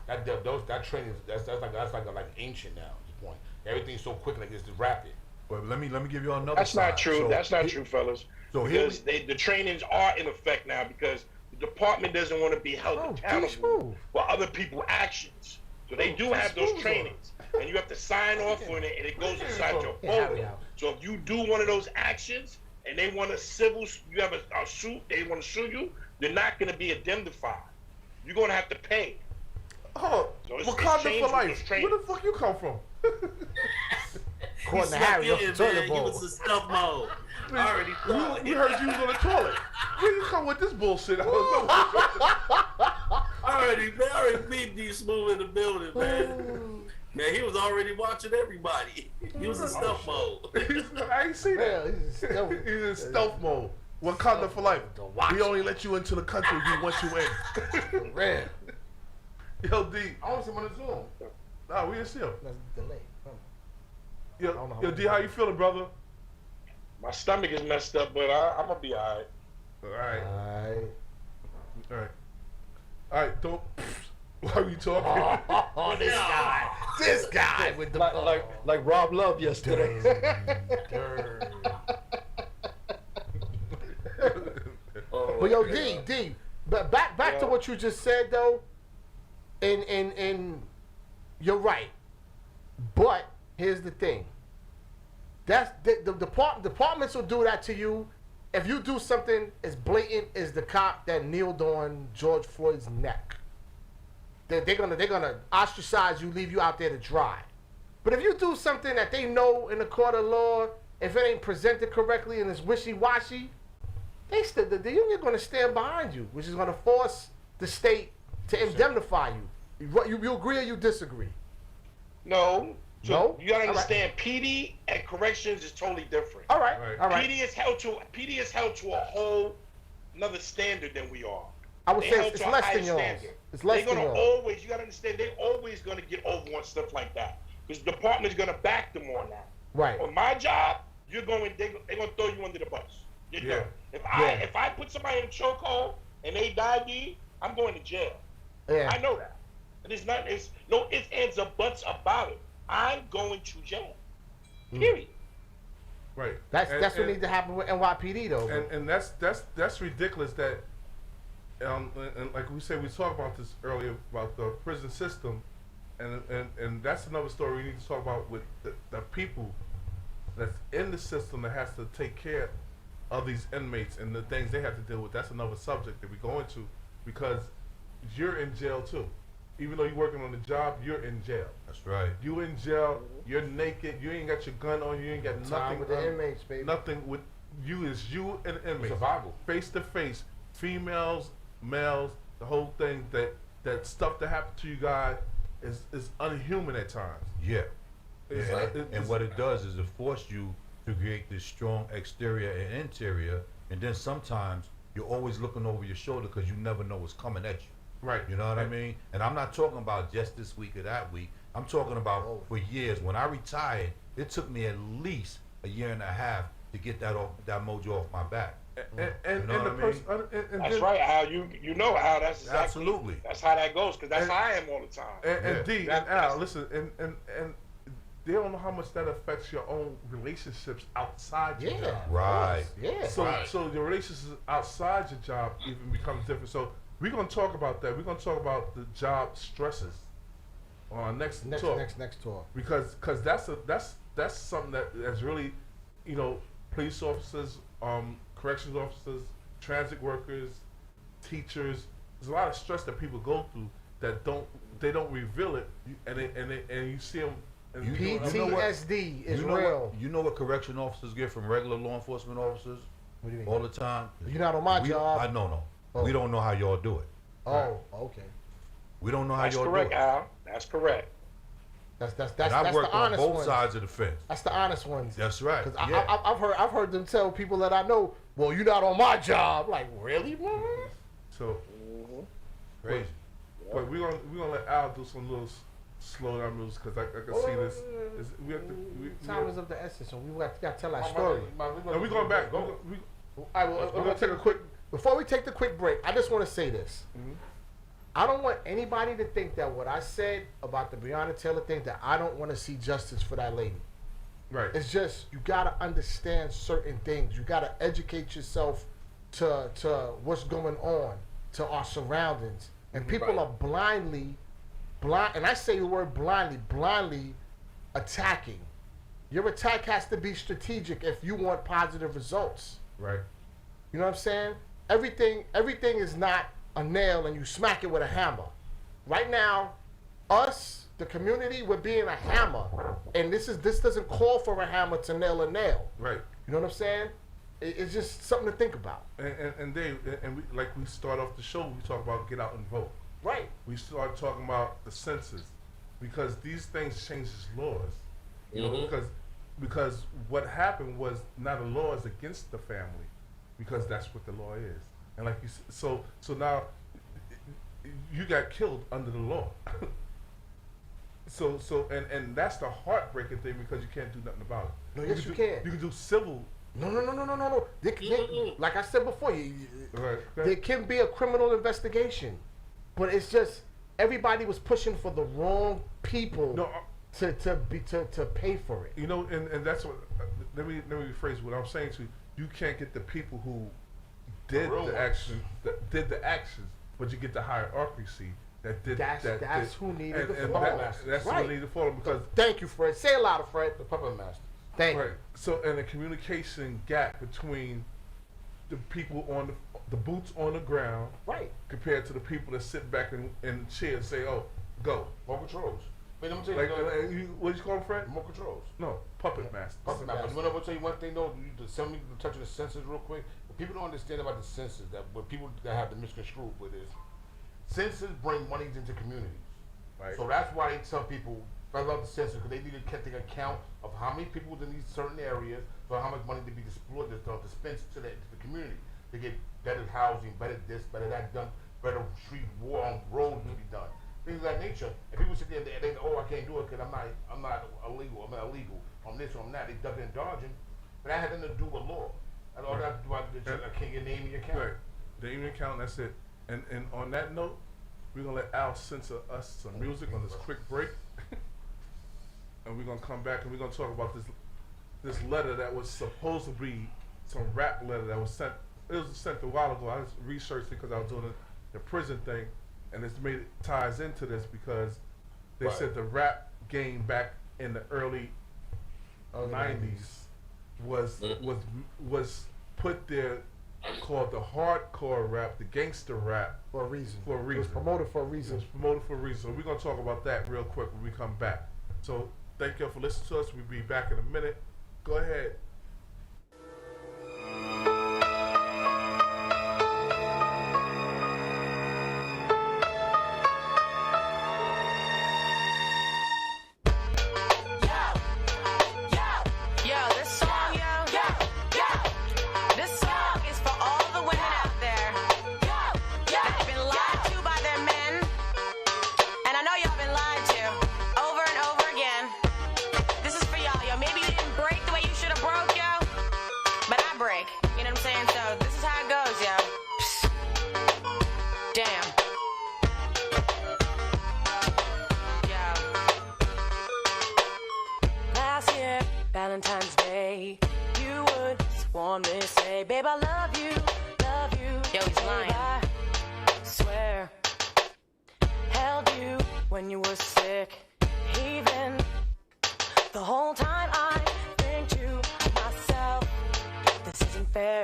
That training that's like ancient now at this point. Everything's so quick, like it's just rapid. But let me give you another That's side. not true. So That's not he- true, fellas. So here Because the trainings are in effect now because the department doesn't want to be held accountable smooth. for other people's actions. So they do have those smooth trainings, and you have to sign off on it, and it goes inside your Yeah, folder. So if you do one of those actions, and they want you have a suit, they want to sue you, you're not going to be indemnified. You're going to have to pay. Oh, So it's Wakanda changed for with life. those trainings. Where the fuck you come from? According to Harry, off the toilet man. He bowl. was in stealth mode. I already thought. We heard you was on the toilet. Where you come with this bullshit? I don't know. I already beat these Smooth in the building, man. Man, he was already watching everybody. He was in stealth mode. I ain't see that. Yeah, he's stealth. He's in stealth mode. Wakanda for life. We only let you into the country if we want you in. Man. Yo, D. I don't see him on the Zoom. Nah, we didn't see him. That's delayed. Yo, D, how you feeling, brother? My stomach is messed up, but I'm going to be all right. All right. All right. All right, don't. Why are you talking? Oh, this guy with the Like Rob Love yesterday. But yo, D, but back to what you just said though, and you're right. But here's the thing. That's the departments will do that to you if you do something as blatant as the cop that kneeled on George Floyd's neck. They're gonna ostracize you, leave you out there to dry. But if you do something that they know in the court of law, if it ain't presented correctly and it's wishy-washy, the union going to stand behind you, which is going to force the state to indemnify you. You agree or you disagree? No. So No? you gotta All right. understand, PD and corrections is totally different. All right. PD is held to a whole another standard than we are. I would They say held it's to a less higher than yours. standard. It's less They're than gonna yours. always, you gotta understand, they're always gonna get over on stuff like that. Because the department's gonna back them on that. Right. On my job, they're gonna throw you under the bus. You're done. If I put somebody in a chokehold and they die, D, I'm going to jail. Yeah. I know that. And there's no ifs, ands, or buts about it. I'm going to jail. Period. Right. That's what needs to happen with NYPD though. And that's ridiculous that and like we said, we talked about this earlier about the prison system, and that's another story we need to talk about with the people that's in the system that has to take care of these inmates and the things they have to deal with. That's another subject that we go into because you're in jail too. Even though you're working on the job, you're in jail. That's right. You in jail, you're naked, you ain't got your gun on, you ain't got Time nothing with the on, inmates, baby. nothing with you is you and the inmates. Survival. Face to face, females, males, the whole thing that stuff that happened to you guys is unhuman at times. Yeah. It's Yeah, like- and what it does is it forces you to create this strong exterior and interior, and then sometimes you're always looking over your shoulder because you never know what's coming at you. Right. You know what I mean? And I'm not talking about just this week or that week. I'm talking about for years. When I retired, it took me at least a year and a half to get that mojo off my back. And You know the what I person, mean? and That's then- right. How you know how that's exactly, Absolutely. That's how that goes because that's how I am all the time. And D That- and Al, listen, and they don't know how much that affects your own relationships outside your job. Right. Yeah. So your relationships outside your job even becomes different. So we're gonna talk about that. We're gonna talk about the job stresses on our next talk. Next talk. Because that's something that's really, police officers, corrections officers, transit workers, teachers. There's a lot of stress that people go through that they don't reveal it, and you see them. PTSD is real. You know what correction officers get from regular law enforcement officers? What do you mean? All the time. You're not on my job. I know. Oh. We don't know how y'all do it. Oh, okay. We don't know how That's y'all correct, do it. Al. That's correct. That's And I've worked the on honest both ones. sides of the fence. That's the honest ones. That's right. Because Yeah. I've heard them tell people that I know, well, you're not on my job. Like, really, man? So Crazy. But we're gonna let Al do some little slow down moves because I can see this. We have to. Time is of the essence, and we got to tell our story. Are we going back? All right, well, we're gonna take a quick. Before we take the quick break, I just want to say this. I don't want anybody to think that what I said about the Breonna Taylor thing, that I don't want to see justice for that lady. Right. It's just you gotta understand certain things. You gotta educate yourself to what's going on, to our surroundings, and people are blind, and I say the word blindly attacking. Your attack has to be strategic if you want positive results. Right. You know what I'm saying? Everything is not a nail and you smack it with a hammer. Right now, us, the community, we're being a hammer, and this doesn't call for a hammer to nail a nail. Right. You know what I'm saying? It's just something to think about. And Dave, we start off the show, we talk about get out and vote. Right. We start talking about the census because these things changes laws. You know, because what happened was not a law is against the family, because that's what the law is. And like you said, so now you got killed under the law. And that's the heartbreaking thing because you can't do nothing about it. No, yes, you can. You can do civil. No. Like I said before, there can be a criminal investigation, but it's just everybody was pushing for the wrong people to pay for it. You know, and that's what. Let me rephrase what I'm saying to you. You can't get the people who did the action, but you get the hierarchy that did That's that. who needed the and fall. that's who needed to follow because. Thank you, Fred. Say it louder, Fred. The puppet master. Thank you. Right. So, and the communication gap between the people on the boots on the ground, right, compared to the people that sit back in chairs and say, "Oh, go." More controls. Wait, let me tell Like, you, what you call them, Fred? More controls. No, puppet master. Puppet master. But I'm gonna tell you one thing though. Send me to touch on the census real quick. What people don't understand about the census, that what people that have the misconstrued with is, census bring monies into communities. Right. So that's why they tell people fill out the census because they need to take account of how many people in these certain areas, for how much money to be dispensed to the community. They get better housing, better this, better that done, better street roads to be done. Things of that nature. And people sit there and they go, "Oh, I can't do it because I'm not illegal. I'm not illegal. I'm this or I'm that." They ducking and dodging, but that had nothing to do with law. And all that do I can't get name in your account. Right. Name your account. That's it. And on that note, we're gonna let Al censor us some music on this quick break, and we're gonna come back and we're gonna talk about this letter that was supposed to be some rap letter that was sent. It was sent a while ago. I just researched it because I was doing the prison thing, and it's ties into this because they said the rap game back in the early 90s was put there, called the hardcore rap, the gangster rap, for a reason. It was promoted for a reason. So we're gonna talk about that real quick when we come back. So thank you for listening to us. We'll be back in a minute. Go ahead. Over and over again. This is for y'all. Maybe you didn't break the way you should have broke. Damn. Yeah. Last year, Valentine's Day, you would warmly say, babe, I love you, love you. Yo, he's lying. I swear, held you when you were sick, even the whole time I think to myself, this isn't fair.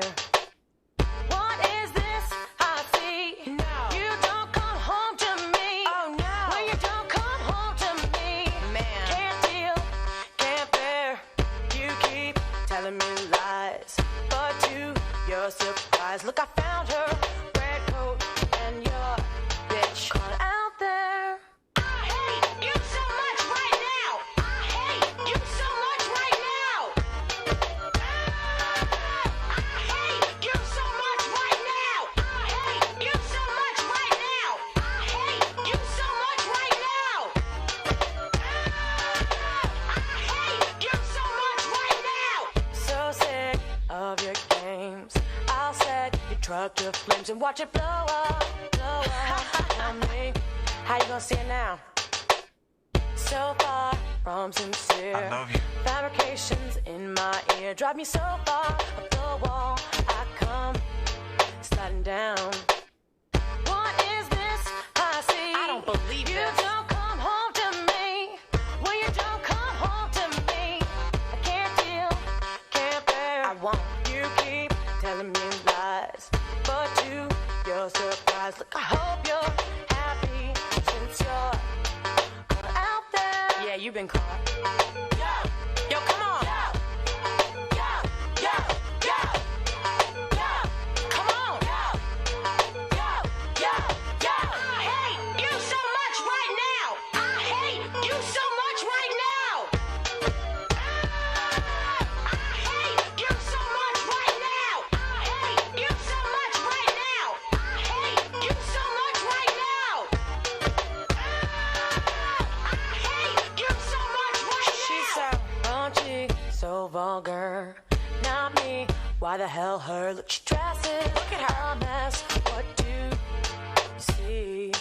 What is this I see? No. You don't come home to me. Oh no. When you don't come home to me, Man. can't deal, can't bear. You keep telling me lies, but to your surprise, look, I found her red coat and your bitch caught out there. I hate you so much right now. I hate you so much right now. I hate you so much right now. I hate you so much right now. I hate you so much right now. I hate you so much right now. So sick of your games. I'll set your truck to flames and watch it blow up on me. How you gonna see it now? So far from sincere. I love you. Fabrications in my ear drive me so far up the wall. I come sliding down. What is this I see? I don't believe you this. don't come home to me. When you don't come home to me, I can't deal, can't bear. I won't. You keep telling me lies, but to your surprise, look, I hope you're happy since you're caught out there. Yeah, you've been caught. Yo, come on. Come on. I hate you so much right now. I hate you so much right now. I hate you so much right now. I hate you so much right now. I hate you so much right now. I hate you so much right now. She's so raunchy, so vulgar. Not me. Why the hell her? Look, she dresses. Look at her mess. What do you see?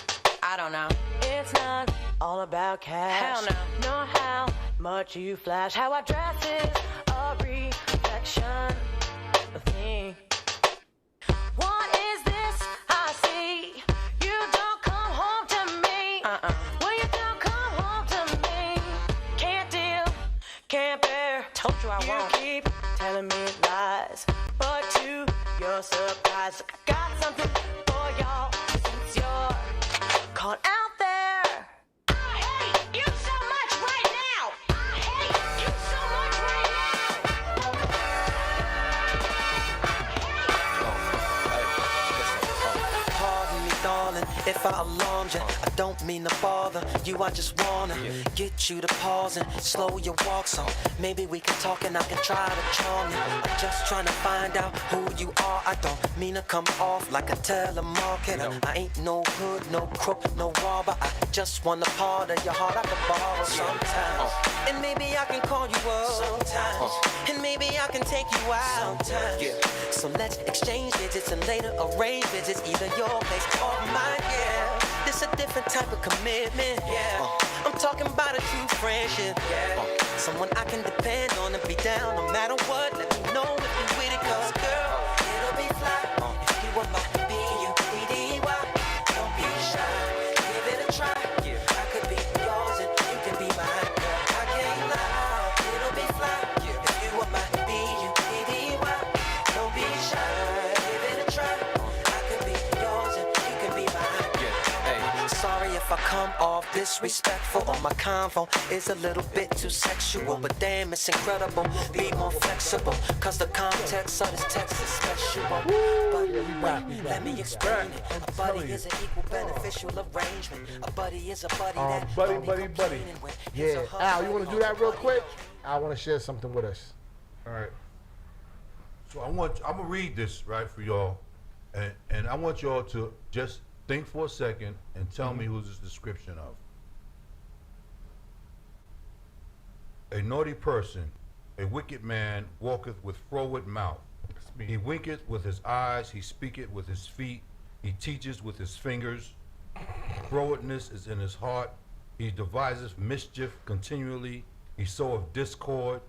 I don't know. It's not all about cash. Hell no. Nor how much you flash. How I dress is a reflection of me. What is this I see? You don't come home to me. When you don't come home to me, can't deal, can't bear. Told you I won't. You keep telling me lies, but to your surprise, look, I got something for y'all since you're caught out there. I hate you so much right now. I hate you so much right now. Pardon me, darling, if I alarmed you. I don't mean to bother you, I just wanna get you to pause and slow your walk so maybe we can talk and I can try to charm you. I'm just trying to find out who you are. I don't mean to come off like a telemarketer. I ain't no hood, no crook, no robber. I just want a part of your heart I can borrow sometimes. And maybe I can call you up sometimes. And maybe I can take you out sometimes. So let's exchange digits and later arrange visits, either your place or mine, yeah. This a different type of commitment, yeah. I'm talking about a true friendship, yeah. Someone I can depend on and be down no matter what. Let me know if you with it, cause girl, it'll be fly. If you were my B-U-D-D-Y, don't be shy, give it a try. I could be yours and you can be mine, girl. I can't lie, it'll be fly. If you were my B-U-D-D-Y, don't be shy, give it a try. I could be yours and you can be mine. Sorry if I come off disrespectful or my convo is a little bit too sexual, but damn, it's incredible. Be more flexible, cause the context of this text is special. But wait, let me explain it. A buddy is an equal beneficial arrangement. A buddy is a buddy that buddy. complaining when Yeah, it's a hug Al, you want to do that real buddy. quick? I want to share something with us. All right. So I'm gonna read this right for y'all, and I want y'all to just think for a second and tell me who this is a description of. A naughty person, a wicked man walketh with froward mouth. He winketh with his eyes, he speaketh with his feet, He teaches with his fingers. Frowardness is in his heart. He deviseth mischief continually. He soweth discord.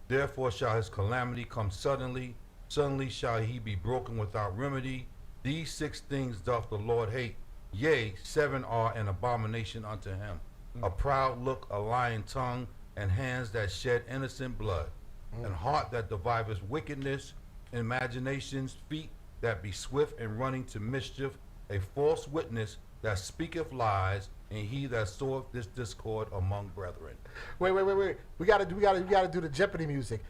Therefore shall his calamity come suddenly. Suddenly shall he be broken without remedy. These 6 things doth the Lord hate. Yea, 7 are an abomination unto him. A proud look, a lying tongue, and hands that shed innocent blood, and heart that deviseth wickedness, imaginations, feet that be swift in running to mischief, a false witness that speaketh lies, and he that soweth this discord among brethren. Wait. We gotta do the Jeopardy music.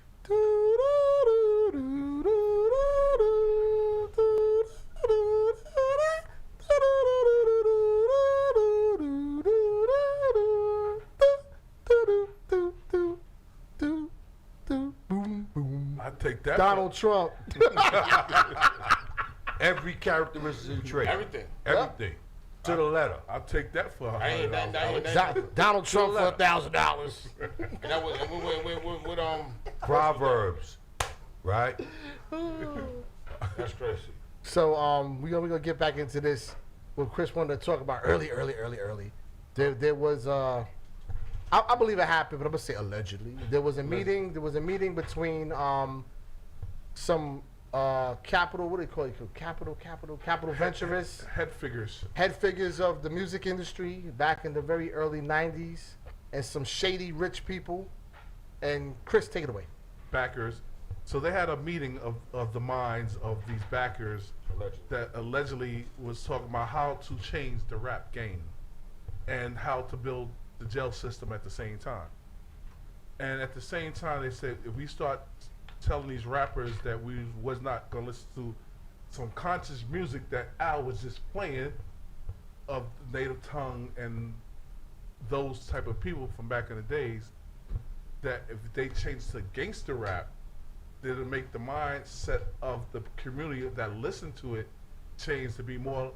I take that. Donald Trump. Every characteristic trait. Everything. Everything. To the letter. I'll take that for I ain't Donald Trump for $1,000. And that was with Proverbs. Right? That's crazy. So we're gonna get back into this. What Chris wanted to talk about early. There was I believe it happened, but I'm gonna say allegedly. There was a meeting. There was a meeting between some capital. What do you call it? Capital venturists. Head figures. Head figures of the music industry back in the very early '90s, and some shady rich people. And Chris, take it away. Backers. So they had a meeting of the minds of these backers that allegedly was talking about how to change the rap game and how to build the jail system at the same time. And at the same time, they said if we start telling these rappers that we was not going to listen to some conscious music that Al was just playing of the native tongue and those type of people from back in the days, that if they change to gangster rap, it'll make the mindset of the community that listen to it change to be more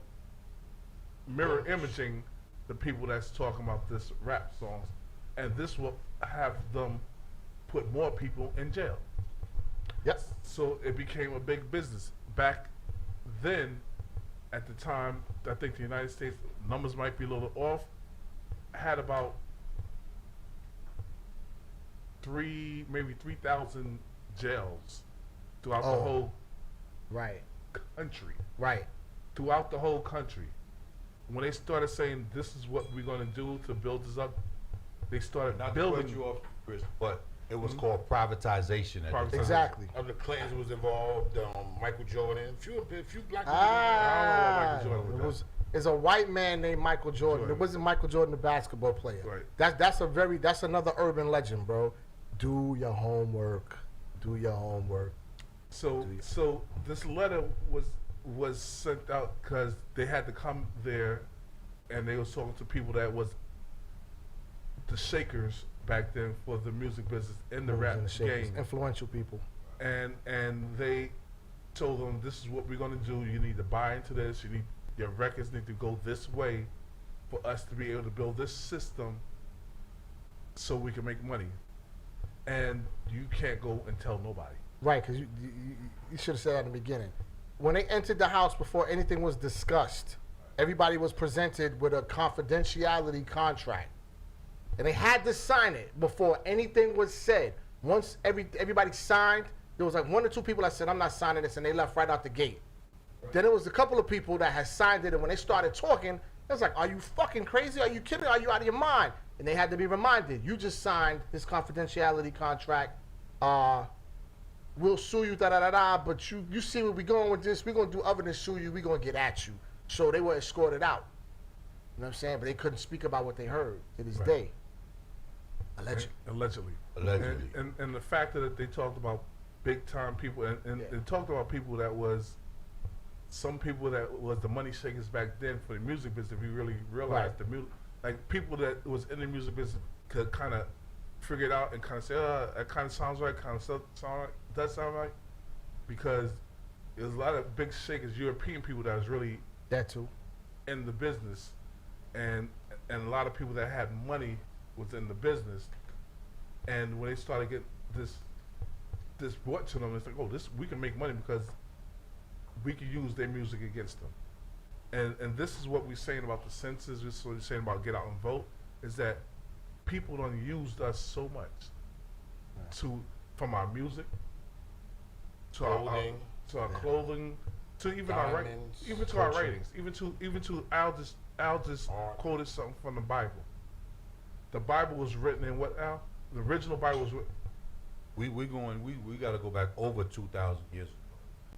mirror imaging the people that's talking about this rap songs, and this will have them put more people in jail. Yep. So it became a big business. Back then, at the time, I think the United States, numbers might be a little off, had about maybe 3,000 jails throughout the whole country. Right. Throughout the whole country. When they started saying this is what we're going to do to build this up, they started Not building. to cut you off, Chris, but it was called privatization. Exactly. Of the Clintons was involved, Michael Jordan, a few black people. I don't know about Michael Jordan. It's a white man named Michael Jordan. It wasn't Michael Jordan, the basketball player. Right. That's another urban legend, bro. Do your homework. Do your homework. So this letter was sent out because they had to come there, and they was talking to people that was the shakers back then for the music business in the rap game. Influential people. And they told them, this is what we're going to do. You need to buy into this. Your records need to go this way for us to be able to build this system so we can make money. And you can't go and tell nobody. Right, because you should have said that in the beginning. When they entered the house, before anything was discussed, everybody was presented with a confidentiality contract. And they had to sign it before anything was said. Once everybody signed, there was like 1 or 2 people that said, I'm not signing this, and they left right out the gate. Right. Then there was a couple of people that had signed it, and when they started talking, it was like, are you fucking crazy? Are you kidding? Are you out of your mind? And they had to be reminded, you just signed this confidentiality contract. We'll sue you, but you see where we going with this. We're going to do other than sue you. We're going to get at you. So they were escorted out. You know what I'm saying? But they couldn't speak about what they heard to this day. Allegedly. And the fact that they talked about big time people, and they talked about people that was, some people that was the money shakers back then for the music business, if you really realize the music, like people that was in the music business could kind of figure it out and kind of say, that kind of sounds right, does sound right, because there's a lot of big shakers, European people that was really that too in the business, and a lot of people that had money was in the business, and when they started getting this brought to them, it's like, oh, we can make money because we can use their music against them. And this is what we're saying about the census. This is what we're saying about get out and vote. Is that people done used us so much from our music to Clothing, our clothing, to even our diamonds, even to our culture. ratings, even to Al just quoted something from the Bible. The Bible was written in what, Al? The original Bible was written. We got to go back over 2,000 years ago.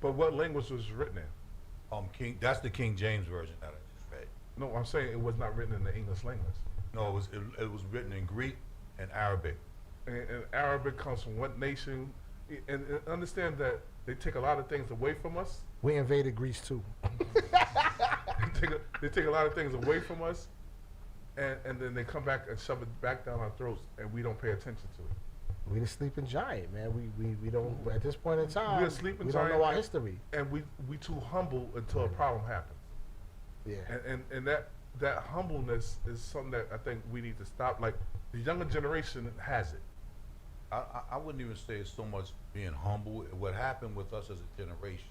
But what language was it written in? That's the King James version that I just read. No, I'm saying it was not written in the English language. No, it was written in Greek and Arabic. And Arabic comes from what nation? And understand that they take a lot of things away from us. We invaded Greece too. They take a lot of things away from us, and then they come back and shove it back down our throats, and we don't pay attention to it. We the sleeping giant, man. We don't at this point in time. We're a sleeping we giant. don't know our history, and we too humble until a problem happens. Yeah. And that humbleness is something that I think we need to stop. Like the younger generation has it. I wouldn't even say it's so much being humble. What happened with us as a generation,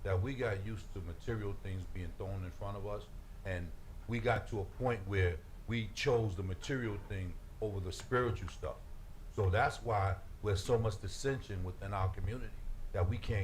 that we got used to material things being thrown in front of us, and we got to a point where we chose the material thing over the spiritual stuff. So that's why there's so much dissension within our community, that we can't